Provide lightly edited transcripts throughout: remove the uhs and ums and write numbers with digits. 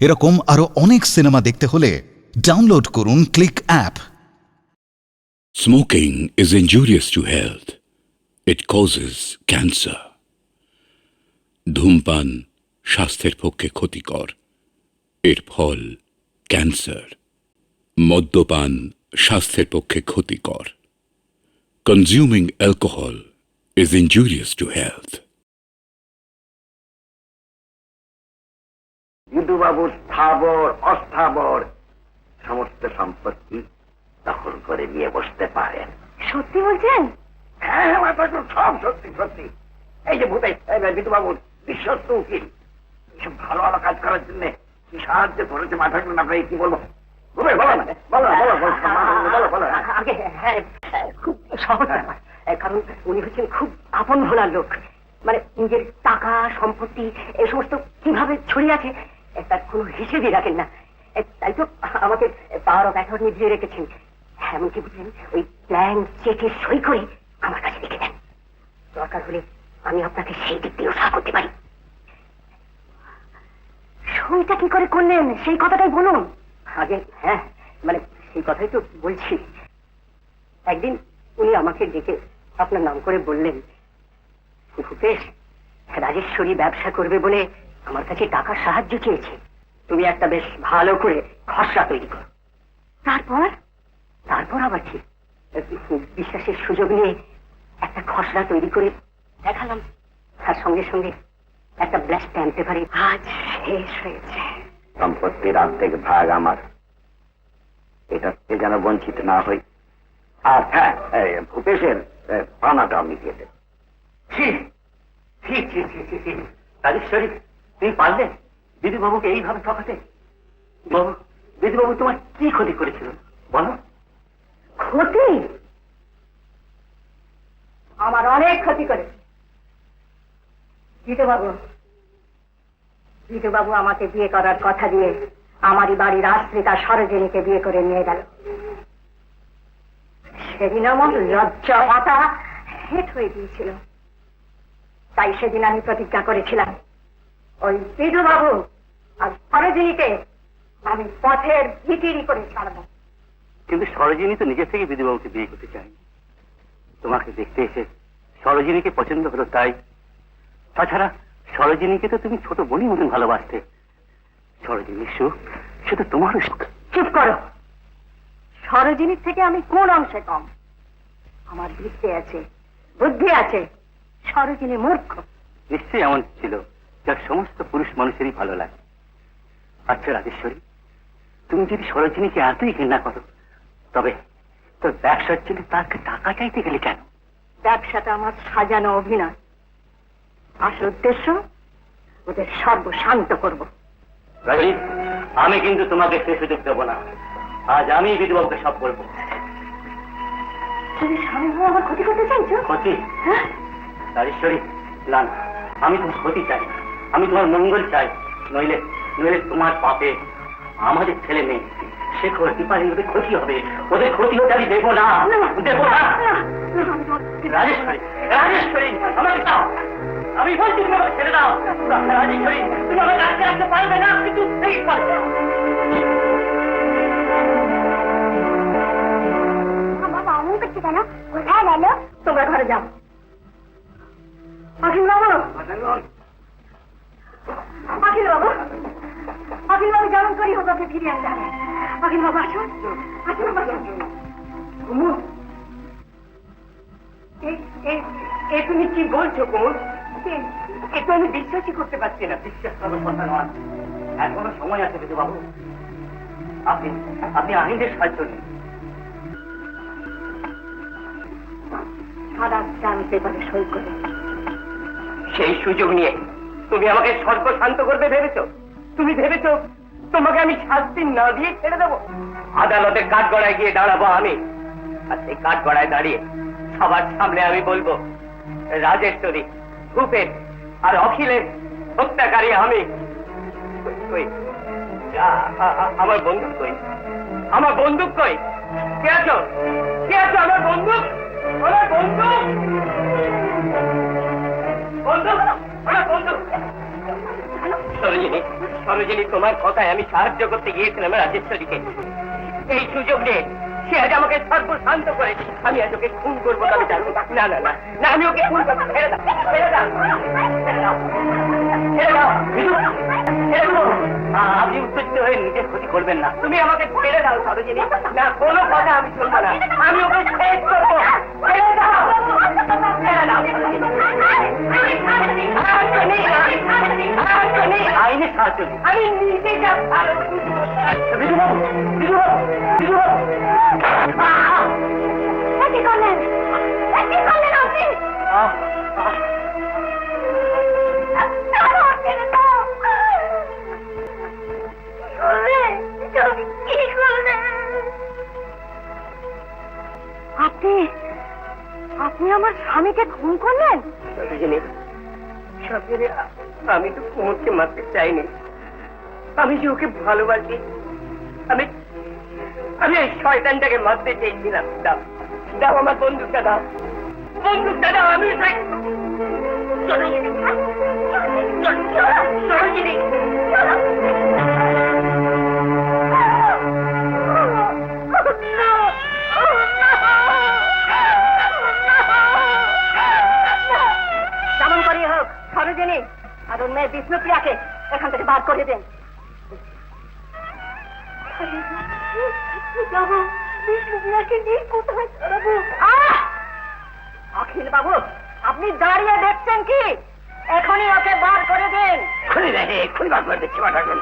এরকম আরো অনেক সিনেমা দেখতে হলে ডাউনলোড করুন click app. Smoking is injurious to health. It causes cancer. ধূমপান স্বাস্থ্যের পক্ষে ক্ষতিকর, এর ফল ক্যান্সার। মদ্যপান স্বাস্থ্যের পক্ষে ক্ষতিকর। Consuming alcohol is injurious to health. বিধুবাবুর স্থাবর অস্থাবর সমস্ত সম্পত্তি দখল করে নিয়ে বসতে পারেন। সত্যি বলছেন? হ্যাঁ, সব সত্যি সত্যি। এই যে ভূপেশ বিধুবাবুর বিশ্বস্ত উকিল, এসব ভালো ভালো কাজ করার জন্য কি সাহায্য করেছে মাথাগুলো না, কি বলবো? ভূপেশ বলো না, আগে হ্যাঁ, খুব সহজ ব্যাপার, কারণ উনি হচ্ছেন খুব আপন ভোলার লোক। মানে নিজের টাকা সম্পত্তি এ সমস্ত কিভাবে ছড়িয়ে আছে তার কোনো হিসেবই রাখেন না। তাই তো আমাকে পাওয়ার অফ অ্যাটর্নি দিয়ে রেখেছেন। এমনকি বুঝলেন, ওই ব্ল্যাঙ্ক চেকে সই করে আমার কাছে লিখে দেন। দরকার হলে আমি আপনাকে সেই দিক দিয়েও সাহায্য করতে পারি। সইটা কি করে করলেন সেই কথাটাই বলুন আগে। হ্যাঁ, মানে সেই কথাই তো বলছি। একদিন উনি আমাকে ডেকে আপনার নাম করে বললেন, ভূপেশ, রাজেশ্বরী ব্যবসা করবে বলে আমার কাছে টাকার সাহায্য চেয়েছে, তুমি একটা বেশ ভালো করে খসড়া তৈরি করো। তারপর আবার কি, বিশ্বাসের সুযোগ নিয়ে একটা খসড়া তৈরি করে দেখালাম। তার সঙ্গে সঙ্গে একটা ব্ল্যাক স্ট্যাম্প পেপারে আজ শেষ হয়েছে। সম্পত্তির অর্ধেক ভাগ আমার, এটা যেন বঞ্চিত না হই। আর হ্যাঁ, ভূপেশের পাওনাটা আমি দিয়ে দেব। রাজেশ্বরী, তুমি পারলে দিদিবাবুকে এইভাবে ঠকাতে? বাবু, দিদিবাবু তোমার কি ক্ষতি করেছিল বলো? ক্ষতি? আমার অনেক ক্ষতি করেছে দিদিবাবু আমাকে বিয়ে করার কথা দিয়ে আমারই বাড়ির আশ্রিতা সরোজিনীকে বিয়ে করে নিয়ে গেল। সেদিন আমার লজ্জা মাথা হেট হয়ে গিয়েছিল। তাই সেদিন আমি প্রতিজ্ঞা করেছিলাম, ওই বিধুবাবু আর সরোজিনীকে আমি পথের ভিখিরি করে ছাড়বো। কিন্তু সরোজিনী তো নিজের থেকে বিধুবাবুকে বিয়ে করতে চায়। তোমাকে দেখতে এসে সরোজিনীকে পছন্দ হলো তাই। তাছাড়া সরোজিনীকে তো তুমি ছোট বোনই মতন ভালোবাসতে। সরোজিনীর সুখ শুধু তোমারও সুখ। চুপ করো। সরোজিনীর থেকে আমি কোন অংশে কম? আমার বিদ্যে আছে, বুদ্ধি আছে। সরোজিনী মূর্খ। নিশ্চয়ই এমন ছিল যার সমস্ত পুরুষ মানুষেরই ভালো লাগে। আচ্ছা রাজেশ্বরী, তুমি যদি সরোজিনীকে এতই ঘৃণা করো, তবে তোর ব্যবসার জন্য তাকে টাকা চাইতে গেলে কেন? ব্যবসাটা আমার সাজানো অভিনয়। আসল উদ্দেশ্য ওদের সর্বশান্ত করবো। রাজী, আমি কিন্তু তোমাকে সে সুযোগ দেবো না। আজ আমি বিধুবাবুকে সব বলবো। তুমি স্বামী হয়ে আমার ক্ষতি করতে চাইছো? ক্ষতি? হ্যাঁ রাজেশ্বরী, না না, আমি তোমার ক্ষতি চাই, আমি তোমার মঙ্গল চাই। নইলে নইলে তোমার পাপে আমাদের ছেলে মেয়ে সে ক্ষতি পারে, ওদের ক্ষতি হবে। ওদের ক্ষতি হতে আমি দেবো না, দেবো না। রাজেশ্বরী, রাজেশ্বরী, আমাকে দাও, আমি বলছি তুমি আমাকে ছেড়ে দাও। রাজেশ্বরী, তুমি আমাকে আজকে রাখতে পারবে না, কিন্তু এই পারবে। বাবা অমন করছে কেন? কোথায় গেল? তোমরা ঘরে যাও। অখিল বাবু, অখিল বাবু, অখিল বাবু যেমন করি হোক ওকে ফিরিয়ে আনতে হবে। অখিল বাবু আসুন, আসুন বাবু। তুমি কি বলছো কুমুদ? এতো আমি বিশ্বাসই করতে পারছি না। বিশ্বাস করার কথা নয়, এখনো সময় আছে বিধুবাবু। আপনি আপনি আইনের সাহায্য নিন। সাদা স্ট্যাম্প পেপারে সই করে সেই সুযোগ নিয়ে তুমি আমাকে সর্বশান্ত করতে ভেবেছো? তুমি ভেবেছো তোমাকে আমি শাস্তি না দিয়ে ছেড়ে দেবো? আদালতে কাঠগড়ায় গিয়ে দাঁড়াবো আমি, আর সেই কাঠগড়ায় দাঁড়িয়ে সবার সামনে আমি বলবো, রাজেশ্বরী, ভূপেশ আর অখিলের হত্যাকারী আমি। আমার বন্দুক কই? আমার বন্দুক কই? কে আছো? কে আছো? আমার বন্দুক, আমার বন্দুক, বন্দুক, আমার বন্দুক। সরোজিনী, সরোজিনী, তোমার কথায় আমি সাহায্য করতে গিয়েছিলাম রাজেশ্বরীকে। এই সুযোগ নিয়ে সে আজ আমাকে সর্বশান্ত করেছে। আমি আজ ওকে খুন করবো আমি জানবো। না না না না, আমি ওকে খুন করবো। ছেড়ে দাও, ছেড়ে দাও, ছেড়ে দাও, ছেড়ে দাও, বিদু, ছেড়ে দাও। আপনি উত্তেজিত হয়ে নিজের ক্ষতি করবেন না। তুমি আমাকে ছেড়ে দাও সরোজিনী। না, কোনো কথা আমি শুনবো না। আমি ওকে শেষ করবো। ছেড়ে দাও, ছেড়ে দাও। আইনে সাহায্য দিই। আমি নিজে যা ভালো বুঝবো। বিদু বাবু, বিদু বাবু, বিদু বাবু। কি করলেন? কি করলেন আপনি? আপনি আপনি আমার স্বামীকে খুন করলেন? আমি তো কুমুদকে মারতে চাইনি। আমি যে ওকে ভালোবাসি। আমি আমি এই শয়তানটাকে মারতে চেয়েছিলাম। দাও, দাও আমার বন্দুকটা দাও, বন্দুকটা দাও। আমি যেমন করি হোক সরোজিনী আর ওর মেয়ে বিষ্ণুপ্রিয়াকে এখান থেকে বার করে দেন। অখিল বাবু, আপনি দাঁড়িয়ে দেখছেন কি? এখনই ওকে বার করে দেন। খুনি রে, খুনি বার করে দিচ্ছি মাঠাকুর।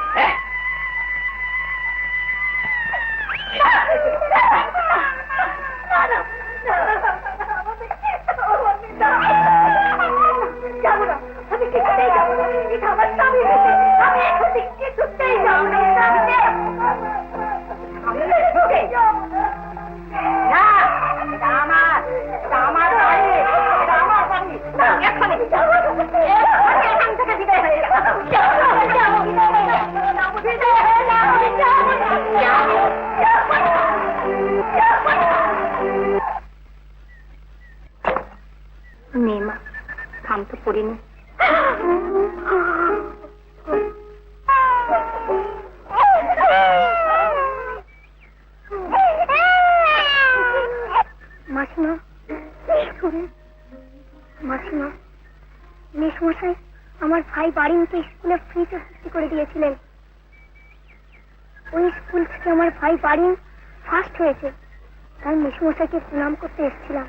যাবো না, আমি কিছুতেই যাবো না। এটা আমার স্বামী, আমি এখন কিছুতেই যাবো না। না, এটা আমার, এটা আমার বাড়ি, এটা আমার বাড়ি। এখানে এখান থেকে বিদায় হয়ে যাবো। নেমা থাম তো পড়িনি। মাসিমা, মাসিমা, মেসমশাই আমার ভাই বাড়িতে স্কুলে ফ্রিতে ভর্তি করে দিয়েছিলেন। ওই স্কুল থেকে আমার ভাই বাড়ি ফার্স্ট হয়েছে, তাই মেসমশাইকে প্রণাম করতে এসেছিলাম।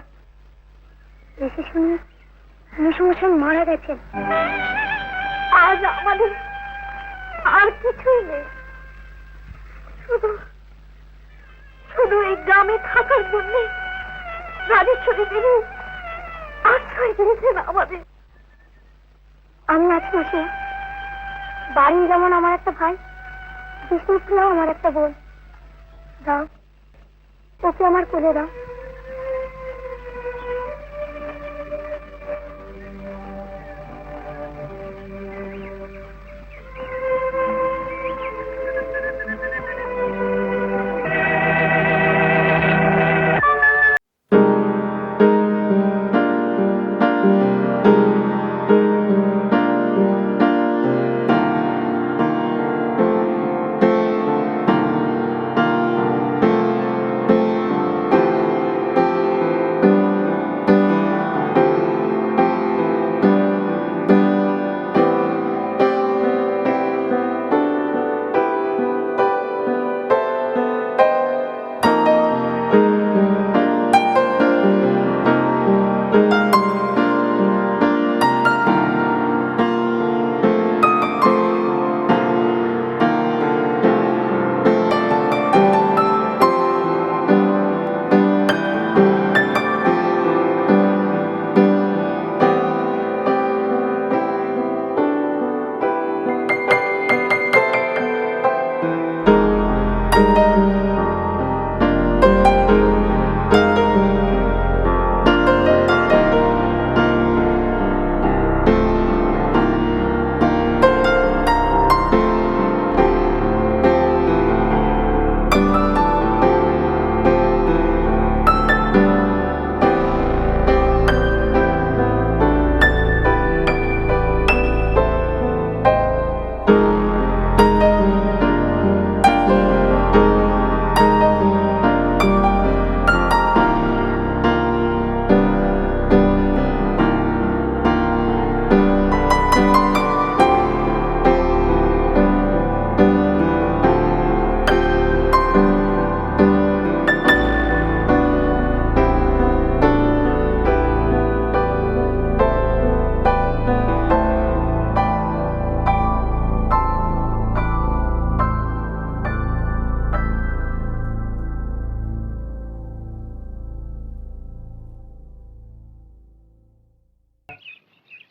এসে শুনি মেসমশাই মারা গেছেন। আজ আমাদের আর কিছুই নেই, শুধু শুধু এই গ্রামে থাকার জন্য রাজেশ্বরী দেবী আশ্রয় দিয়েছেন আমাদের। আমি আছি মাসি, বাড়ি যেমন আমার একটা ভাই, বিষ্ণুপ্রিয়াও আমার একটা বোন। দাও, ওকে আমার কোলে দাও।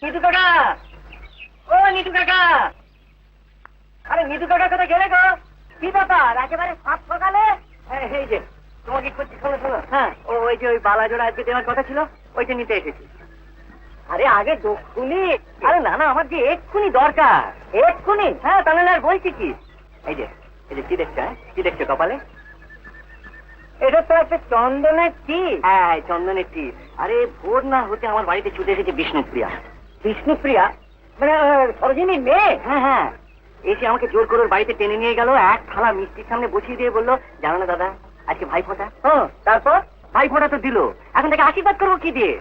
নিতু কাকা, ও নিতু কাকা, আরে নিতু কাকা কোথায় গেলে গো? কি ব্যাপার একেবারে সাত সকালে? এই যে তোমাকে করছি, শোনো শোনো। হ্যাঁ, ওই যে ওই বালাজোড়া আজকে দেওয়ার কথা ছিল, ওইটা নিতে এসেছি। আরে আগে দক্ষুনি। আরে না না, আমার যে এক্ষুনি দরকার, এক্ষুনি। হ্যাঁ, তাহলে আর বলছি কি? এই যে কি দেখছো? কি দেখছো কপালে? এটা তো একটা চন্দনের টিপ। হ্যাঁ, চন্দনের টিপ। আরে ভোর না হতে আমার বাড়িতে ছুটে এসেছে বিষ্ণুপ্রিয়া। বিষ্ণুপ্রিয়া মানে সরোজিনীর মেয়ে? হ্যাঁ হ্যাঁ, এসে আমাকে জোর করে ওর বাড়িতে টেনে নিয়ে গেল, এক থালা মিষ্টির সামনে বসিয়ে দিয়ে বললো, জানো না দাদা আজকে ভাই ফোঁটা। তারপর ভাই ফোঁটা তো দিল, এখন তাকে আশীর্বাদ করবো কি দিয়ে?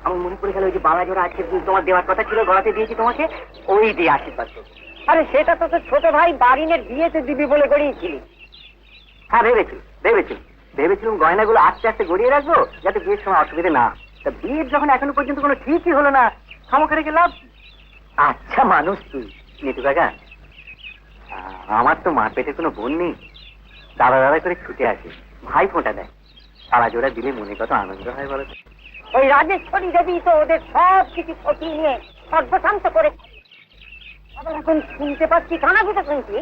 আমার মনে পড়ে গেল ওই যে বালাজোড়া আজকে তোমার দেওয়ার কথা ছিল, গলাতে দিয়েছি তোমাকে, ওই দিয়ে আশীর্বাদ করবো। আরে সেটা তো তোর ছোট ভাই বারিনের বিয়েতে দিবি বলে গড়িয়েছিলি। হ্যাঁ, ভেবেছিলাম গয়নাগুলো আস্তে আস্তে গড়িয়ে রাখবো, যাতে বিয়ের সময় অসুবিধা না। তা বিয়ের যখন এখনো পর্যন্ত কোনো ঠিকই হলো না, খামোখা রেখে লাভ। আচ্ছা মানুষ তুই নিতু কাকা, আমার তো মার পেটে কোনো বোন নেই, দাদা দাদা করে ছুটে আসে, ভাই ফোঁটা দেয়, তারা জোড়া দিলে মনে কত আনন্দ হয় বলো। ওই রাজেশ্বরী দেবী তো ওদের সব কিছু সঠিয়ে নিয়ে সর্বশান্ত করে। আবার এখন শুনতে পাচ্ছি, কানাঘুষা শুনছি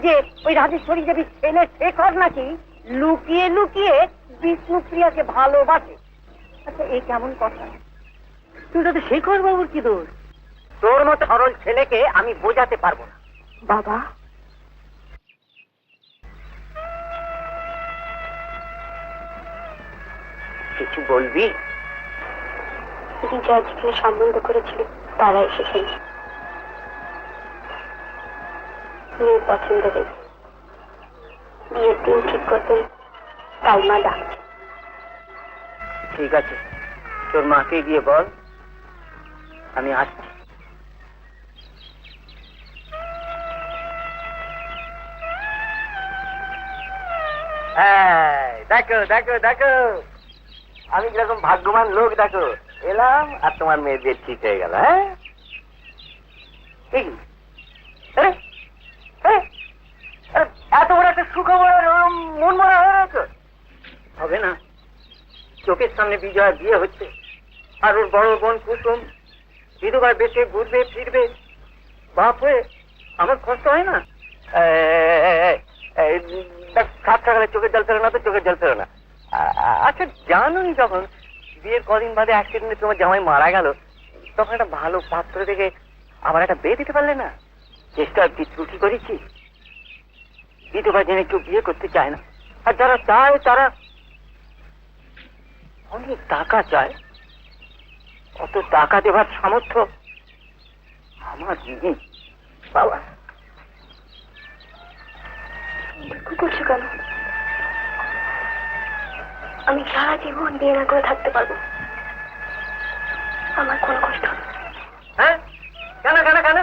যে ওই রাজেশ্বরী দেবীর ছেলে শেখর নাকি লুকিয়ে লুকিয়ে বিষ্ণুপ্রিয়াকে ভালোবাসে। আচ্ছা, এই কেমন কথা? তুই তো শেখর বাবুর কি দোষ? তোর মতো সরল ছেলেকে আমি বোঝাতে পারবো না। বাবা, কিছু বলবি? রিজা যেখানে সম্বন্ধ করেছিল তারা এসেছেন, মেয়ের পছন্দ হয়েছে, বিয়ের দিন ঠিক করতে তাই মা ডাকছে। ঠিক আছে, তোর মাকে গিয়ে বল আমি আসছি। দেখো দেখো দেখো, আমি কিরকম ভাগ্যবান লোক, দেখো এলাম আর তোমার মেয়ের বিয়ে ঠিক হয়ে গেল। হ্যাঁ, এত বড় একটা সুখবর মন মরা হয়ে গেছে। হবে না, চোখের সামনে বিজয় বিয়ে হচ্ছে, আর ওর বড় বোন কুসুম বিধবার বেঁচে ঘুরবে ফিরবে, বাপ হয়ে আমার কষ্ট হয় না? সাত সকালে চোখের জল ফেলো না তো, চোখের জল ফেলো না। আচ্ছা, জানোই যখন বিয়ের কদিন বাদে অ্যাক্সিডেন্টে তোমার জামাই মারা গেল, তখন একটা ভালো পাত্র দেখে আবার একটা বিয়ে দিতে পারলে না? চেষ্টা কি ত্রুটি করেছি? বিধবা জেনে কেউ বিয়ে করতে চায় না, আর যারা চায় তারা অনেক টাকা চায়। অত টাকা দেবার সামর্থ্য আমার নেই বাবা। করছো কেন? আমি সারা জীবন বিয়ে না করে থাকতে পারবো, আমার কোনো কষ্ট হবে না। হ্যাঁ, কেন কেন কেন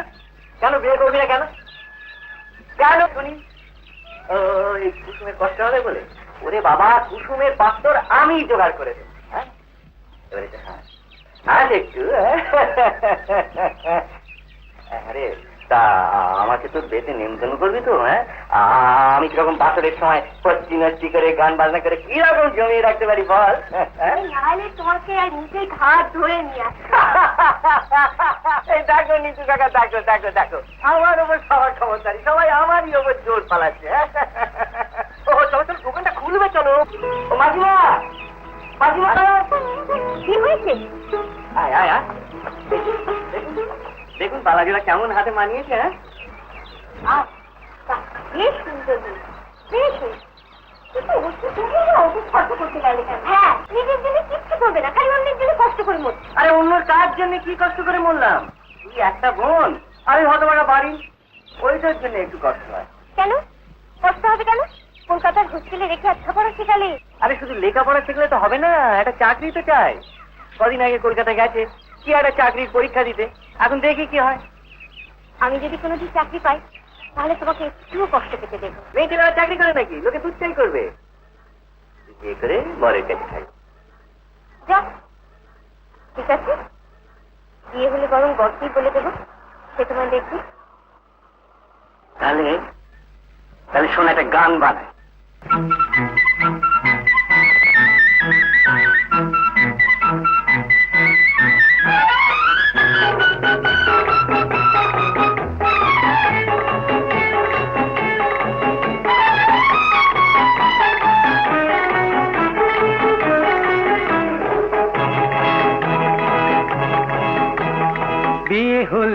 কেন বিয়ে করবি না? কেন কেন শুনি? ওই কুসুমের কষ্ট হবে বলে? ওরে বাবা, কুসুমের পাত্র আমি জোগাড় করে দেবো। হ্যাঁ, এবারে হ্যাঁ একটু। আরে তা আমাকে তো বেতে নিমন্ত্রণ করবি তো? হ্যাঁ, আমি কিরকম বাসরের সময় পচ্চি নচ্চি করে গান বাজনা করে কিরকম জমিয়ে রাখতে পারি বল? তোমাকে আর নিজেই ঘাট ধরে নিয়ে এই দেখো নিতু কাকা, দেখো দেখো দেখো, আমার ওপর সবার ক্ষমতারি, সবাই আমারই ওপর জোর পালাচ্ছে। ও চলো চলো, দোকানটা খুলবে চলো। ও মাঝিমা, মাঝিমা, কি হয়েছে? আয় আয় আয়, দেখুন বালাজোড়া কেমন হাতে মানিয়েছে। হ্যাঁ, বেশ সুন্দর, বেশ সুন্দর। হ্যাঁ, নিজের জন্য কিচ্ছু করবে না, খালি অন্যের জন্য কষ্ট করে মরছে। আরে অন্যর কাজ জন্য কি কষ্ট করে মরলাম? তুই একটা বোন, আরে হতভাগা বাড়ি, ওইটার জন্য একটু কষ্ট হয়। কেন কষ্ট হবে? কেন কলকাতার হোস্টেলে রেখে লেখাপড়া শেখালে? আরে শুধু লেখাপড়া শিখলে তো হবে না, একটা চাকরি তো চাই। কদিন আগে কলকাতা গেছে কি একটা চাকরির পরীক্ষা দিতে, এখন দেখি কি হয়। আমি যদি কোনোদিন চাকরি পাই তাহলে তোমাকে একটুও কষ্ট পেতে দেবো। মেয়েছেলেরা চাকরি করে নাকি? লোকে তুচ্ছাই করবে। বিয়ে করে বরের কাছে খাই। যা, ঠিক আছে, বিয়ে হলে বরং গল্পই বলে দেবো, সে তোমায় দেখবি। তাহলে তাহলে শোন, একটা গান বানায়।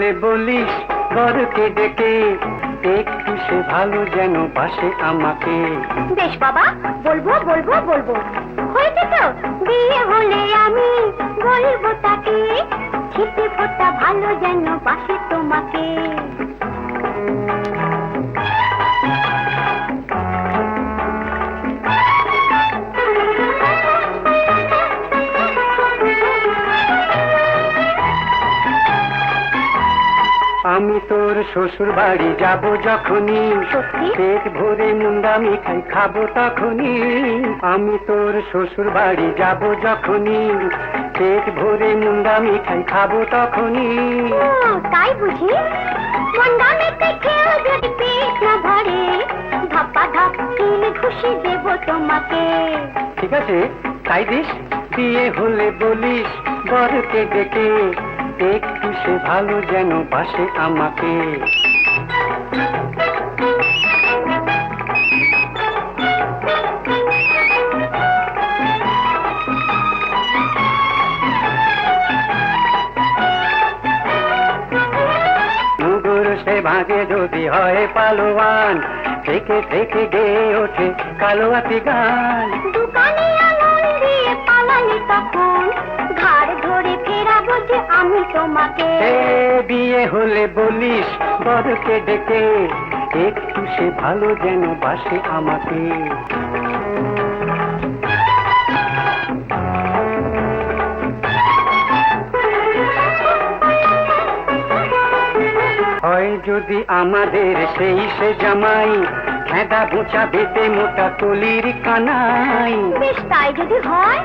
হলে বলিস বরকে ডেকে, একটু সে ভালো যেন বাসে আমাকে। বেশ বাবা, বলবো বলবো বলবো। হয়েছে তো, বিয়ে হলে আমি বলবো তাকে, ছিটে ফোটা ভালো যেন বাসে তোমাকে। আমি তোর শ্বশুর বাড়ি যাব যখনই, সত্যি? পেট ভরে মুন্ডা মিঠাই খাবো তখনই। আমি তোর শ্বশুর বাড়ি যাব যখনই, পেট ভরে মুন্ডা মিঠাই খাবো তখনই। ও, তাই বুঝি? মন্ডা মেতে খেয়েও যদি পেট না ভরে, ধাপ্পা ধাপ কিল খুশি দেব তোমাকে। ঠিক আছে, তাই দিস। বিয়ে হলে বলিস বরকে ডেকে, একটু সে ভালো যেন বাসে আমাকে। মুগুর সে ভাগে যদি হয় পালোয়ান, থেকে থেকে গেয়ে ওঠে কালোয়াতি গান। দোকানে আঙুল দিয়ে পালালে তখন, ঘাড় ধরে ফেরাবো যে আমি তোমাকে। এ বিয়ে হলে বলিস বরকে ডেকে, একটু সে ভালো যেন বাসে আমাকে। হয় যদি আমাদের সেই সে জামাই, খেদা বোঁচা বেটে মোটা কলির কানাই। বেশ তাই যদি হয়,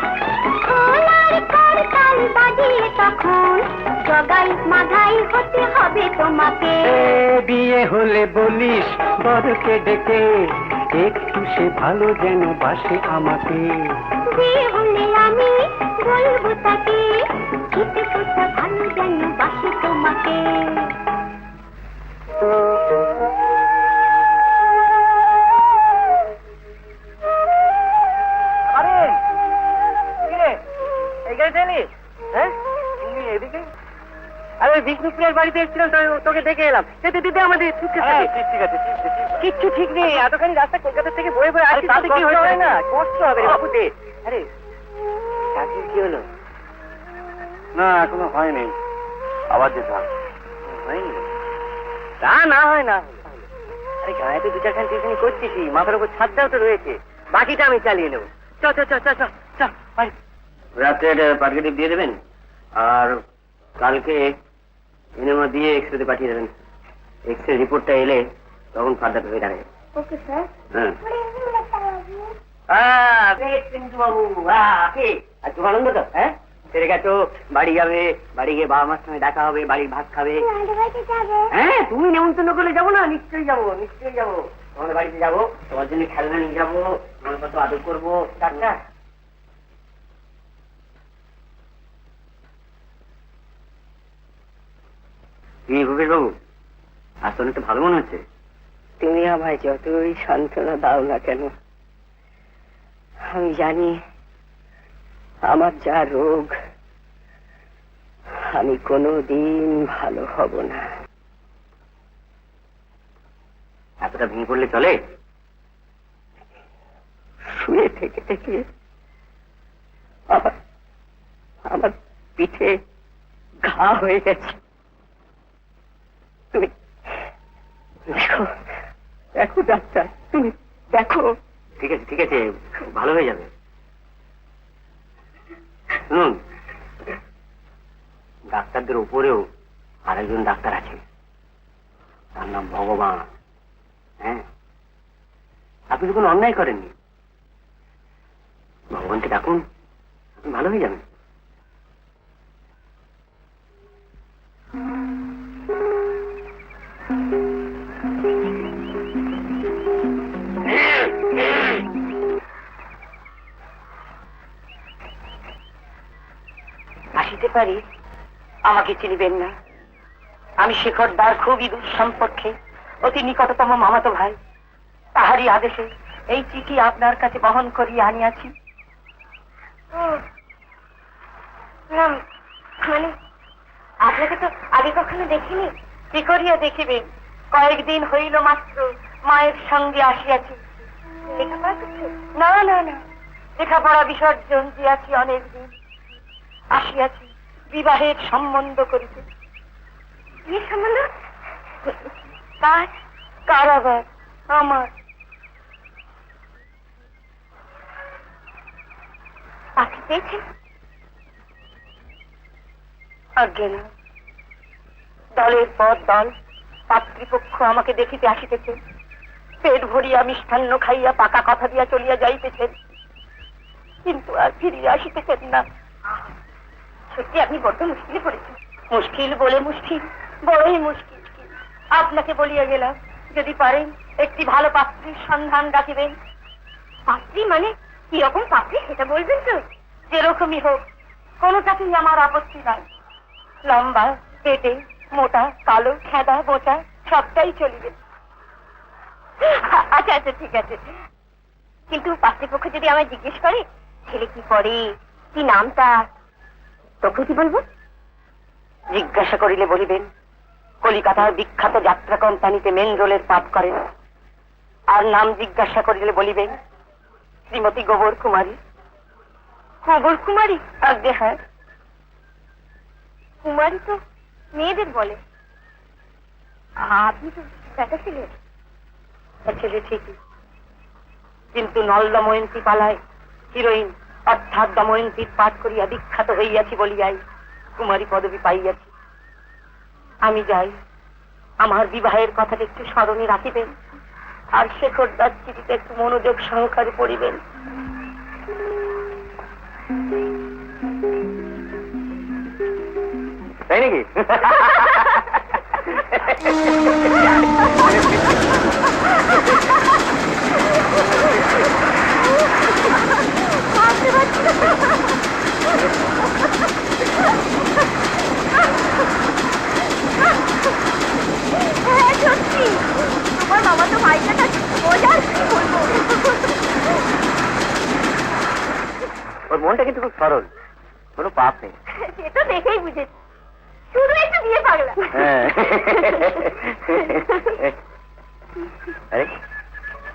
খোল আর করতাল বাজিয়ে তখন, জগাই মাধাই হতে হবে তোমাকে। এ বিয়ে হলে বলিস বরকে ডেকে, একটু সে ভালো যেন বাসে আমাকে। বিয়ে হলে আমি বলবো তাকে, ছিটে ফোটা ভালো যেন বাসে তোমাকে। আরে কিরে এইখানে ছিলি? হ্যাঁ তুমি এদিকে? আরে বিষ্ণুপ্রিয়ার বাড়িতে এসেছিলাম, তোকে দেখে এলাম। দিদি আমাদের ঠিক আছে, কিচ্ছু ঠিক নেই। এতখানি রাস্তা কলকাতা থেকে বয়ে বয়ে আসছি, তাতে কি হয় না? কষ্ট হবে রে বাবু, দে। আরে চাকরির কি হলো? না এখনো হয়নি, আবার যেতাম। হয়নি? তা না হয় না। আরে গায়ে তো দু চারখান টিউশনি করছিস, মাথার উপর ছাদটাও তো রয়েছে, বাকিটা আমি চালিয়ে নেবো। চ চ চ চ চ চ বাড়ি। রাত্রের পার্কেটিভ দিয়ে দেবেন, আর কালকে এনএমও দিয়ে এক্সরেতে পাঠিয়ে দেবেন। এক্সরে রিপোর্টটা এলে তখন ফার্দার হয়ে দাঁড়াবে। Okay sir. হ্যাঁ কিন্তু বাবু, আর খুব আনন্দ তো? হ্যাঁ সেরে গেছো, বাড়ি যাবে, বাড়ি গিয়ে বাবা মার সঙ্গে দেখা হবে, বাড়ির ভাত খাবে। হ্যাঁ তুমি নেমন্তন্ন করলে যাবো না? নিশ্চয়ই যাবো, নিশ্চয়ই যাবো। তোমাদের বাড়িতে যাবো, তোমার জন্য খেলনা নিয়ে যাবো, তোমার কত আদর করবো। টাকা কি ভূপেশ বাবু, আজ তো অনেকটা ভালো মনে হচ্ছে। তুমি আমায় যতই সান্ত্বনা দাও না কেন, আমি জানি আমার যা রোগ, আমি কোনোদিন ভালো হব না। এতটা ভেঙে পড়লে চলে? শুয়ে থেকে থেকে আমার পিঠে ঘা হয়ে গেছে। তুমি দেখো, দেখো ডাক্তার, তুমি দেখো। ঠিক আছে ঠিক আছে, ভালো হয়ে যাবে। শুনুন, ডাক্তারদের উপরেও আরেকজন ডাক্তার আছে, তার নাম ভগবান। হ্যাঁ, আপনি তো কোনো অন্যায় করেননি, ভগবানকে ডাকুন, আপনি ভালো হয়ে যাবেন। আসিতে পারি? আমাকে চিনিবেন না, আমি শেখর দাস খুবই দূর সম্পর্কে অতি নিকটতম মামাতো ভাই। তাহারই আদেশে এই চিঠি আপনার কাছে বহন করিয়া আনিয়াছি। মানে আপনাকে তো আগে কখনো এখনো দেখিনি। কি করিয়া দেখিবে? কয়েকদিন হইল মাত্র মায়ের সঙ্গে আসিয়াছি। লেখাপড়া করছো? না না না, লেখাপড়া বিসর্জন দিয়াছি অনেকদিন। আসিয়াছি বিবাহের সম্বন্ধ করিতে। কি সম্বন্ধ? কার? কারাগার আমার। পাখি পেয়েছে? আজ্ঞে না, দলের পর দল পাতৃপক্ষ আমাকে দেখিতে আসিতেছে। পেট ভরিয়া মিষ্টান্ন খাইয়া পাকা কথা দিয়া চলিয়া যাইতেছেন, কিন্তু আর ফিরিয়া আসিতেছেন না। সত্যি আপনি বড্ড মুশকিলে পড়েছেন। মুশকিল বলে মুশকিল, বড়ই মুশকিল। আপনাকে বলিয়া গেলাম, যদি পারেন একটি ভালো পাত্রীর সন্ধান রাখিবেন। পাত্রী মানে কি রকম পাত্রী সেটা বলবেন তো? যেরকমই হোক, কোনোটাতেই আমার আপত্তি নাই। লম্বা, পেটে, মোটা, কালো, খেদা, বোচা সবটাই চলিবে। আচ্ছা আচ্ছা ঠিক আছে, কিন্তু পাত্রীপক্ষ যদি আমায় জিজ্ঞেস করে ছেলে কি করে, কি নাম তার, তখন কি বলবো? জিজ্ঞাসা করিলে বলিবেন কলিকাতার বিখ্যাত যাত্রা কোম্পানিতে মেন রোলের পাঠ করেন। আর নাম জিজ্ঞাসা করিলে বলিবেন শ্রীমতী গোবর কুমারী। খবর কুমারী? আজ্ঞে হ্যাঁ। কুমারী তো মেয়েদের বলে, আপনি তো বেটা ছিলেন। ছেলে ঠিকই, কিন্তু নল দময়ন্তী পালায় হিরোইন অর্থাৎ দময়ন্তীর পাঠ করিয়া বিখ্যাত হইয়াছি বলিয়াই কুমারী পদবী পাইয়াছি। আমি যাই, আমার বিবাহের কথাটা একটু স্মরণে রাখিবেন, আর শেখর দাস চিঠিতে একটু মনোযোগ সহকারে পড়িবেন। তাই নাকি? হ্যাঁ সত্যি, তোমার মামা তো ভাইটা মজার, কি বলবো। ওর মনটা কিন্তু খুব সরল, কোনো পাপ নেই। সে তো দেখেই বুঝেছি, শুধু একটু দিয়ে পাগলা। হ্যাঁ। আরে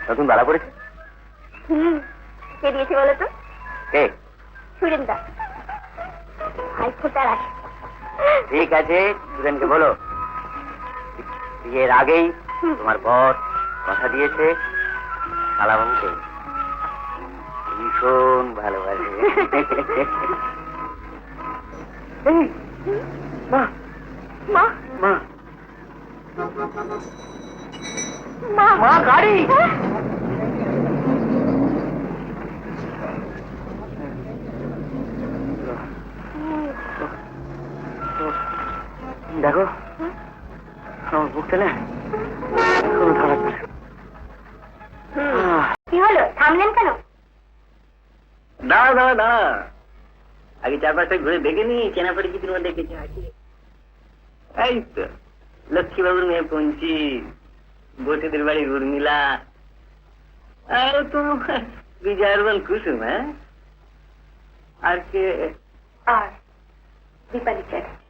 নতুন বালা পড়েছে? কে দিয়েছে বলো তো? কে? সুরেন্দা ভাই ফোটার আসে। ঠিক আছে, সুরেনকে বলো বিয়ের আগেই তোমার বর কথা দিয়েছে শালাবাবুকে ভীষণ ভালোবাসে। মা মা মা মা মা গাড়ি। দেখো আমার বুকটা না কোনো ধরাচ্ছে। কি হলো, থামলেন কেন? দাঁড়া দাঁড়া দাঁড়া, আগে চারপাশটা ঘুরে দেখে নি, চেনা পরিচিতির মধ্যে কিছু আছে। এই তো লক্ষ্মীবাবুর মেয়ে পঞ্চি, বসেদের বাড়ি উর্মিলা, আর তো বিজয়ের বোন কুসুম। হ্যাঁ, আর কে? আর দীপালি চ্যাটার্জি।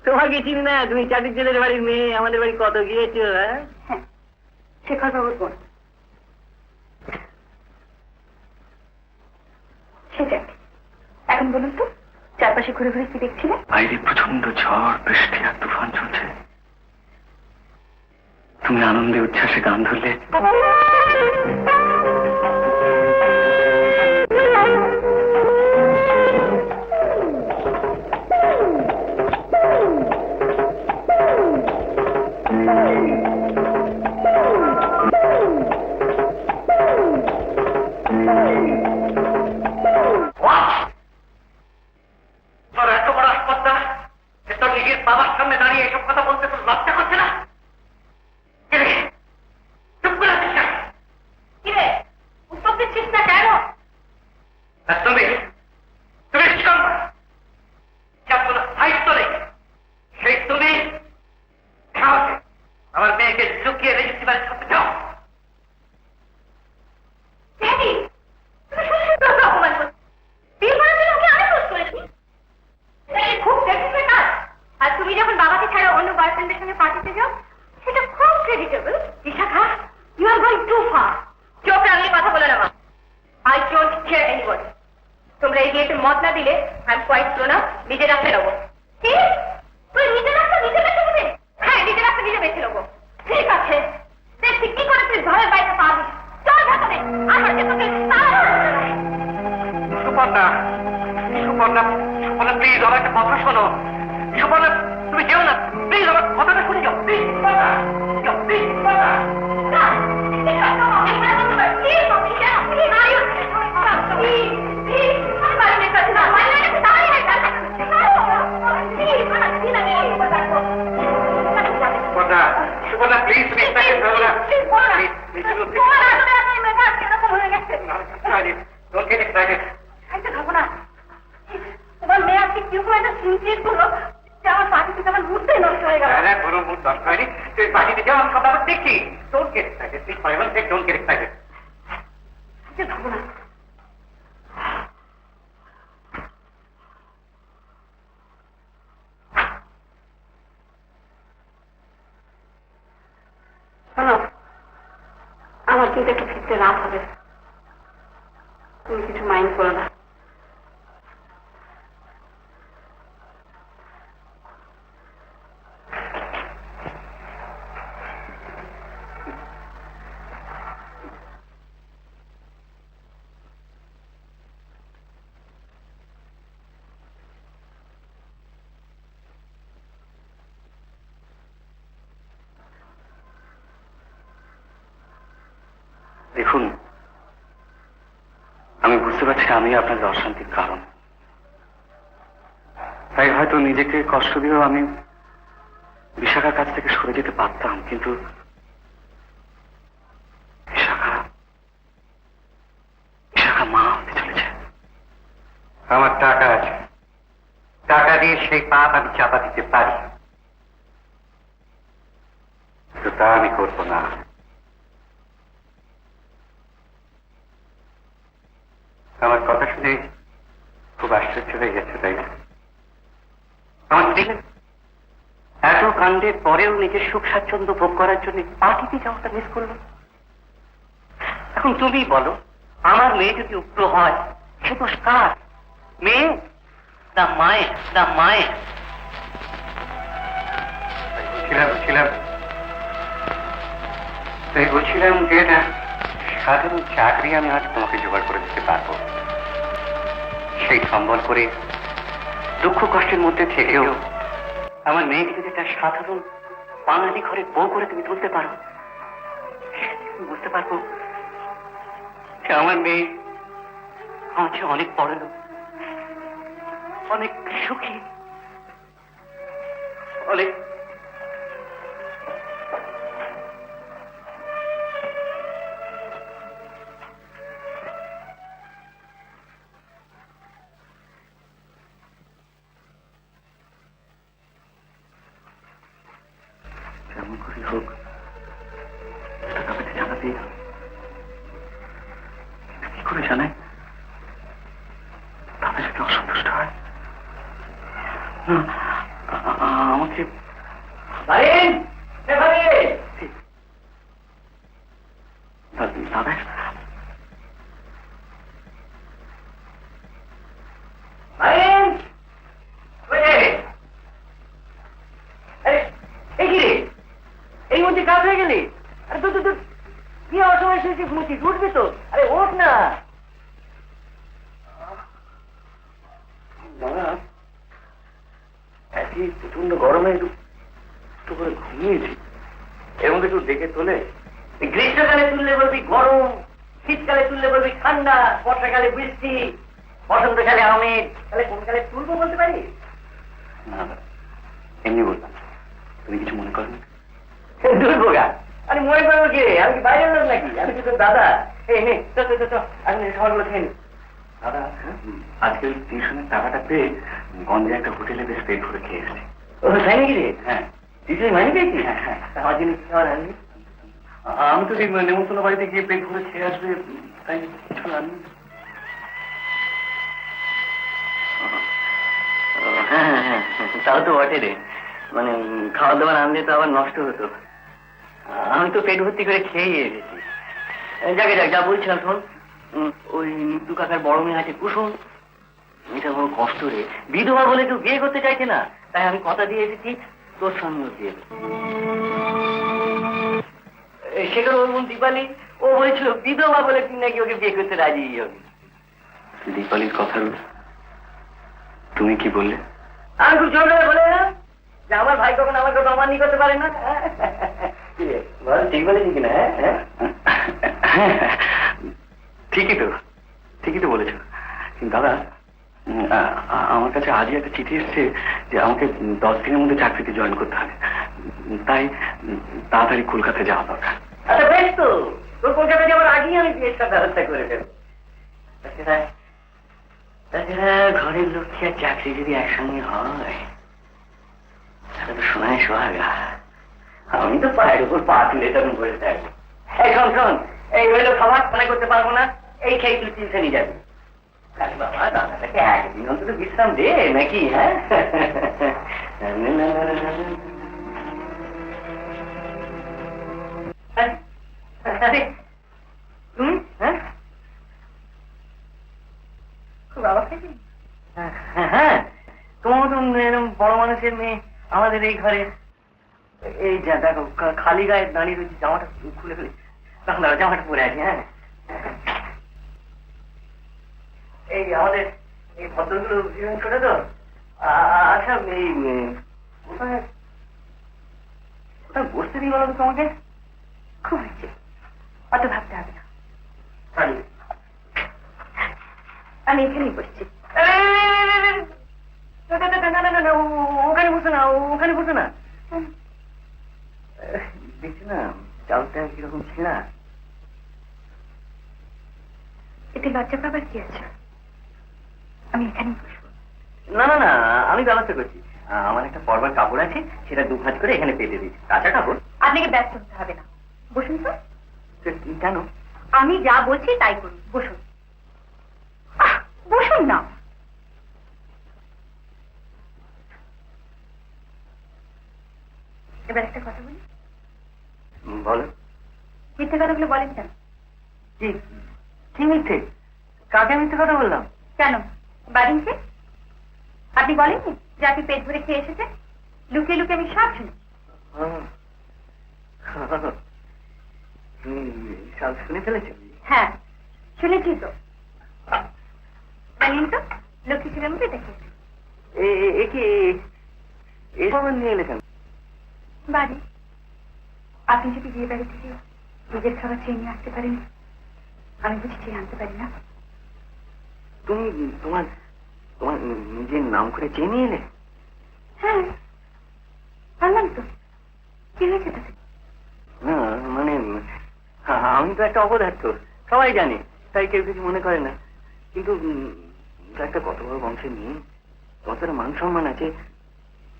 তোমাকে চিনি না, তুমি চাটুর্যের বাড়ির মেয়ে, আমাদের বাড়ি কত গিয়েছো। হ্যাঁ, হ্যাঁ, শেখর বাবুর বোন। সেটাই। এখন বলুন তো, চারপাশে ঘুরে ঘুরে কি দেখছিলেন? বাইরে প্রচন্ড ঝড় বৃষ্টি আর তুফান চলছে, তুমি আনন্দে উচ্ছ্বাসে গান ধরলে। তোর এত বড় স্পর্ধা যে তোর নিজের বাবার সামনে দাঁড়িয়ে এসব কথা বলতে তোর লজ্জা করছে না? চুপ করে আছিস না? কিরে, উত্তর দিচ্ছিস না কেন? আর তুমি তুমি যার কোনো সাহিত্য নেই, সেই তুমি আমার মেয়েকে লুকিয়ে রেখেছি বাড়ির সাথে যাও। ড্যাডি, তুমি শুধু শুধু ওকে অপমান করছো। বিয়ে করার জন্য ওকে আমি দোষ করে দেবো? এটা কি খুব দেখবে কাজ? আর তুমি যখন হিয়ার এনিবডি। তোমরা এই বিয়েতে মত না দিলে আই এম কোয়াইট শোনা নিজে রাখতে নেবো। কি তুই নিজে রাখতে বেছে নেবে? হ্যাঁ, নিজে রাখতে নিজে বেছে নেবো। ঠিক আছে, দেখছি কি করে তুই ঘরের বাইরে পাবি। চল ভেতরে, আমার যে তোকে সুপর্ণা, সুপর্ণা, সুপর্ণা প্লিজ আমার একটা কথা শোনো। সুপর্ণা তুমি যেও না, প্লিজ আমার কথাটা শুনে যাও, প্লিজ সুপর্ণা, যাও, প্লিজ সুপর্ণা। সুপর্ণা, সুপর্ণা প্লিজ তুমি এটাকে ধরো না। Don't get excited. তোমার মেয়ে আজকে কিরকম একটা সিনসিয়ার করলো যে আমার পার্টিতে আমার মুহূর্তে নষ্ট হয়ে গেল। না, কোনো মুড নষ্ট হয়নি। তুই পার্টিতে যাও, আমি সব আবার দেখছি। Don't get excited. Please, for heaven's sake, don't get excited. থাকবো না। শোনো, আমার কিন্তু একটু ফিরতে রাত হবে, তুমি কিছু মাইন্ড করো না। দেখুন, আমি বুঝতে পারছি আমি আপনাদের অশান্তির কারণ, তাই হয়তো নিজেকে কষ্ট দিয়েও আমি বিশাখার কাছ থেকে সরে যেতে পারতাম, কিন্তু বিশাখা মা হতে চলেছে। আমার টাকা আছে, টাকা দিয়ে সেই পাপ আমি চাপা দিতে পারি, কিন্তু তা আমি করবো না। আমার কথা শুনে খুব আশ্চর্য হয়ে গেছে, তাই না? আমার স্ত্রী এত কাণ্ডের পরেও নিজের সুখ স্বাচ্ছন্দ্য ভোগ করার জন্য পার্টিতে যাওয়াটা মিস করলো। এখন তুমি বলো, আমার মেয়ে যদি উগ্র হয় সে দোষ কার? মেয়ে না মায়ের? না মায়ের? বলছিলাম যে এটা সাধারণ চাকরি আমি আজ তোমাকে জোগাড় করে দিতে পারবো, সেই সম্বল করে দুঃখ কষ্টের মধ্যে থেকেও আমার মেয়েকে যদি একটা সাধারণ বাঙালি ঘরে বউ করে তুমি তুলতে পারো, বুঝতে পারবো যে আমার মেয়ে আমার চেয়ে অনেক বড় লোক, অনেক সুখী, অনেক যেমন করে হোক তাকে জানাতেই হবে। কি করে জানাই? তাদের যদি অসন্তুষ্ট হয় আমাকে দাদা এই মধ্যে কাজ হয়ে গেলি? আরে তো কি অসময় এসেছি, ঘুমছি, উঠবি তো? আরে ওঠ না। প্রচন্ড গরমে একটু করে ঘুমিয়েছি, এর মধ্যে একটু ডেকে তোলে। গ্রীষ্মকালে তুললে বলবি গরম, শীতকালে তুললে বলবি ঠান্ডা, বর্ষাকালে বৃষ্টি, বসন্তকালে আমের, তাহলে কোন কালে তুলবো বলতে পারি? না এমনি বললাম, তুমি কিছু মনে করো না? তুলবো গা? আরে মনে করবো কি রে, আমি কি বাইরের লোক নাকি? আমি তো তোর দাদা। এই নে আমি খাবারগুলো খেয়ে নি। দাদা, আজকে ওই টিউশনের টাকাটা পেয়ে গঞ্জে একটা হোটেলে বেশ পেট ভরে খেয়ে এসেছি। ও তাই নাকি রে? হ্যাঁ, টিউশন মাইনে পেয়েছি? হ্যাঁ। আমার জিনিস খাবার আনবি? আমি তো নেমন্তন্ন বাড়িতে গিয়ে পেট ভরে খেয়ে আসবে, তাই কিছু আনি। হ্যাঁ, তাও তো বটে রে, মানে খাওয়া দাওয়ার আনলে তো আবার নষ্ট হতো। আমি তো পেট ভর্তি করে খেয়ে এসেছি। যাকে যাক, যা বলছিলাম শোন, ওই নিন্দু কাকার বড় মেয়ে আছে কুসুম, এটা বড় কষ্ট রে, বিধবা বলে কেউ বিয়ে করতে চাইছে না, তাই আমি কথা দিয়ে এসেছি তোর সঙ্গে বিয়ে। সেখানে ওর বোন দীপালি, ও বলেছিল বিধবা বলে তুই নাকি ওকে বিয়ে করতে রাজি হবে। দীপালির কথা তুমি কি বললে? আমি খুব জোর করে বলে না যে আমার ভাই কখন আমাকে অমান্য করতে পারে না। ঠিক বলেছি কিনা? ঠিকই তো বলেছ। কিন্তু দাদা, আমার কাছে আজই একটা চিঠি এসছে যে আমাকে 10 দিনের মধ্যে চাকরিতে জয়েন করতে হবে, তাই তাড়াতাড়ি কলকাতায় যাওয়া দরকার। আচ্ছা বেশ, তো তোর কলকাতা যাওয়ার আগেই আমি বিয়ের ব্যবস্থা করে দেবো। তাছাড়া ঘরের লক্ষ্মী আর চাকরি যদি একসঙ্গে হয় তাহলে তো শোনায় সোহাগা। আমি তো পায়ের উপর পা তুলে তখন বসে থাকবো। এই শোন শোন, এই হইলো খাবার মনে করতে পারবো না, এই খেয়ে তুই চিনতে নিয়ে যাবি। আরে বাবা, দাদাটাকে একদিন অন্তত বিশ্রাম দে নাকি? হ্যাঁ, তুমি? হ্যাঁ, হ্যাঁ, তোমার মতন এরকম বড় মানুষের মেয়ে আমাদের এই ঘরে, এই যা দেখো খালি গায়ে দাঁড়িয়ে রয়েছে, জামাটা খুলে ফেলে, তখন দাঁড়া জামাটা পরে আছি। হ্যাঁ, এই আমাদের এই ভদ্রগুলো জীবন করে তো। আচ্ছা, এই কোথায় কোথায় বসতে দিই বলো তো তোমাকে? খুব হয়েছে, অত ভাবতে হবে না, আমি এখানেই বসছি। ওখানে বসে না, ওখানে বসে না। দেখছি না চালটা কিরকম ছিঁড়া। এতে লজ্জা পাবার কি আছে? আমি এখানেই বসবো। না না না, আমি ব্যবস্থা করছি। আমার একটা পরবার কাপড় আছে, সেটা 2 ভাঁজ করে এখানে পেতে দিচ্ছি, কাঁচা কাপড়। আপনাকে ব্যস্ত হতে হবে না, বসুন তো। কেন? আমি যা বলছি তাই করুন, বসুন। বসুন না। এবার একটা কথা বলি। বলো। মিথ্যে কথাগুলো বলেন কেন? কি কি মিথ্যে? কাকে মিথ্যে কথা বললাম? কেন বাড়িতে আপনি বলেননি যে আপনি পেট ভরে খেয়ে এসেছেন? লুকিয়ে লুকিয়ে আমি সব শুনি। সব শুনে ফেলেছো? হ্যাঁ, শুনেছি তো। জানেন তো লক্ষ্মী ছিলেন মধ্যে দেখে কি এসব নিয়ে এলে কেন? বাড়ি আপনি যদি বিয়ে বাড়ি থেকে নিজের খাবার চেয়ে নিয়ে আসতে পারেন, আমি বুঝি চেয়ে আনতে পারি না? তুমি তোমার তোমার নিজের নাম করে চেয়ে নিয়ে এলে? হ্যাঁ, পারলাম তো। কি হয়েছে তাতে? না মানে আমি তো একটা অপদার্থ, সবাই জানে, তাই কেউ কিছু মনে করে না। কিন্তু একটা কত বড় বংশের মেয়ে, কতটা মান সম্মান আছে,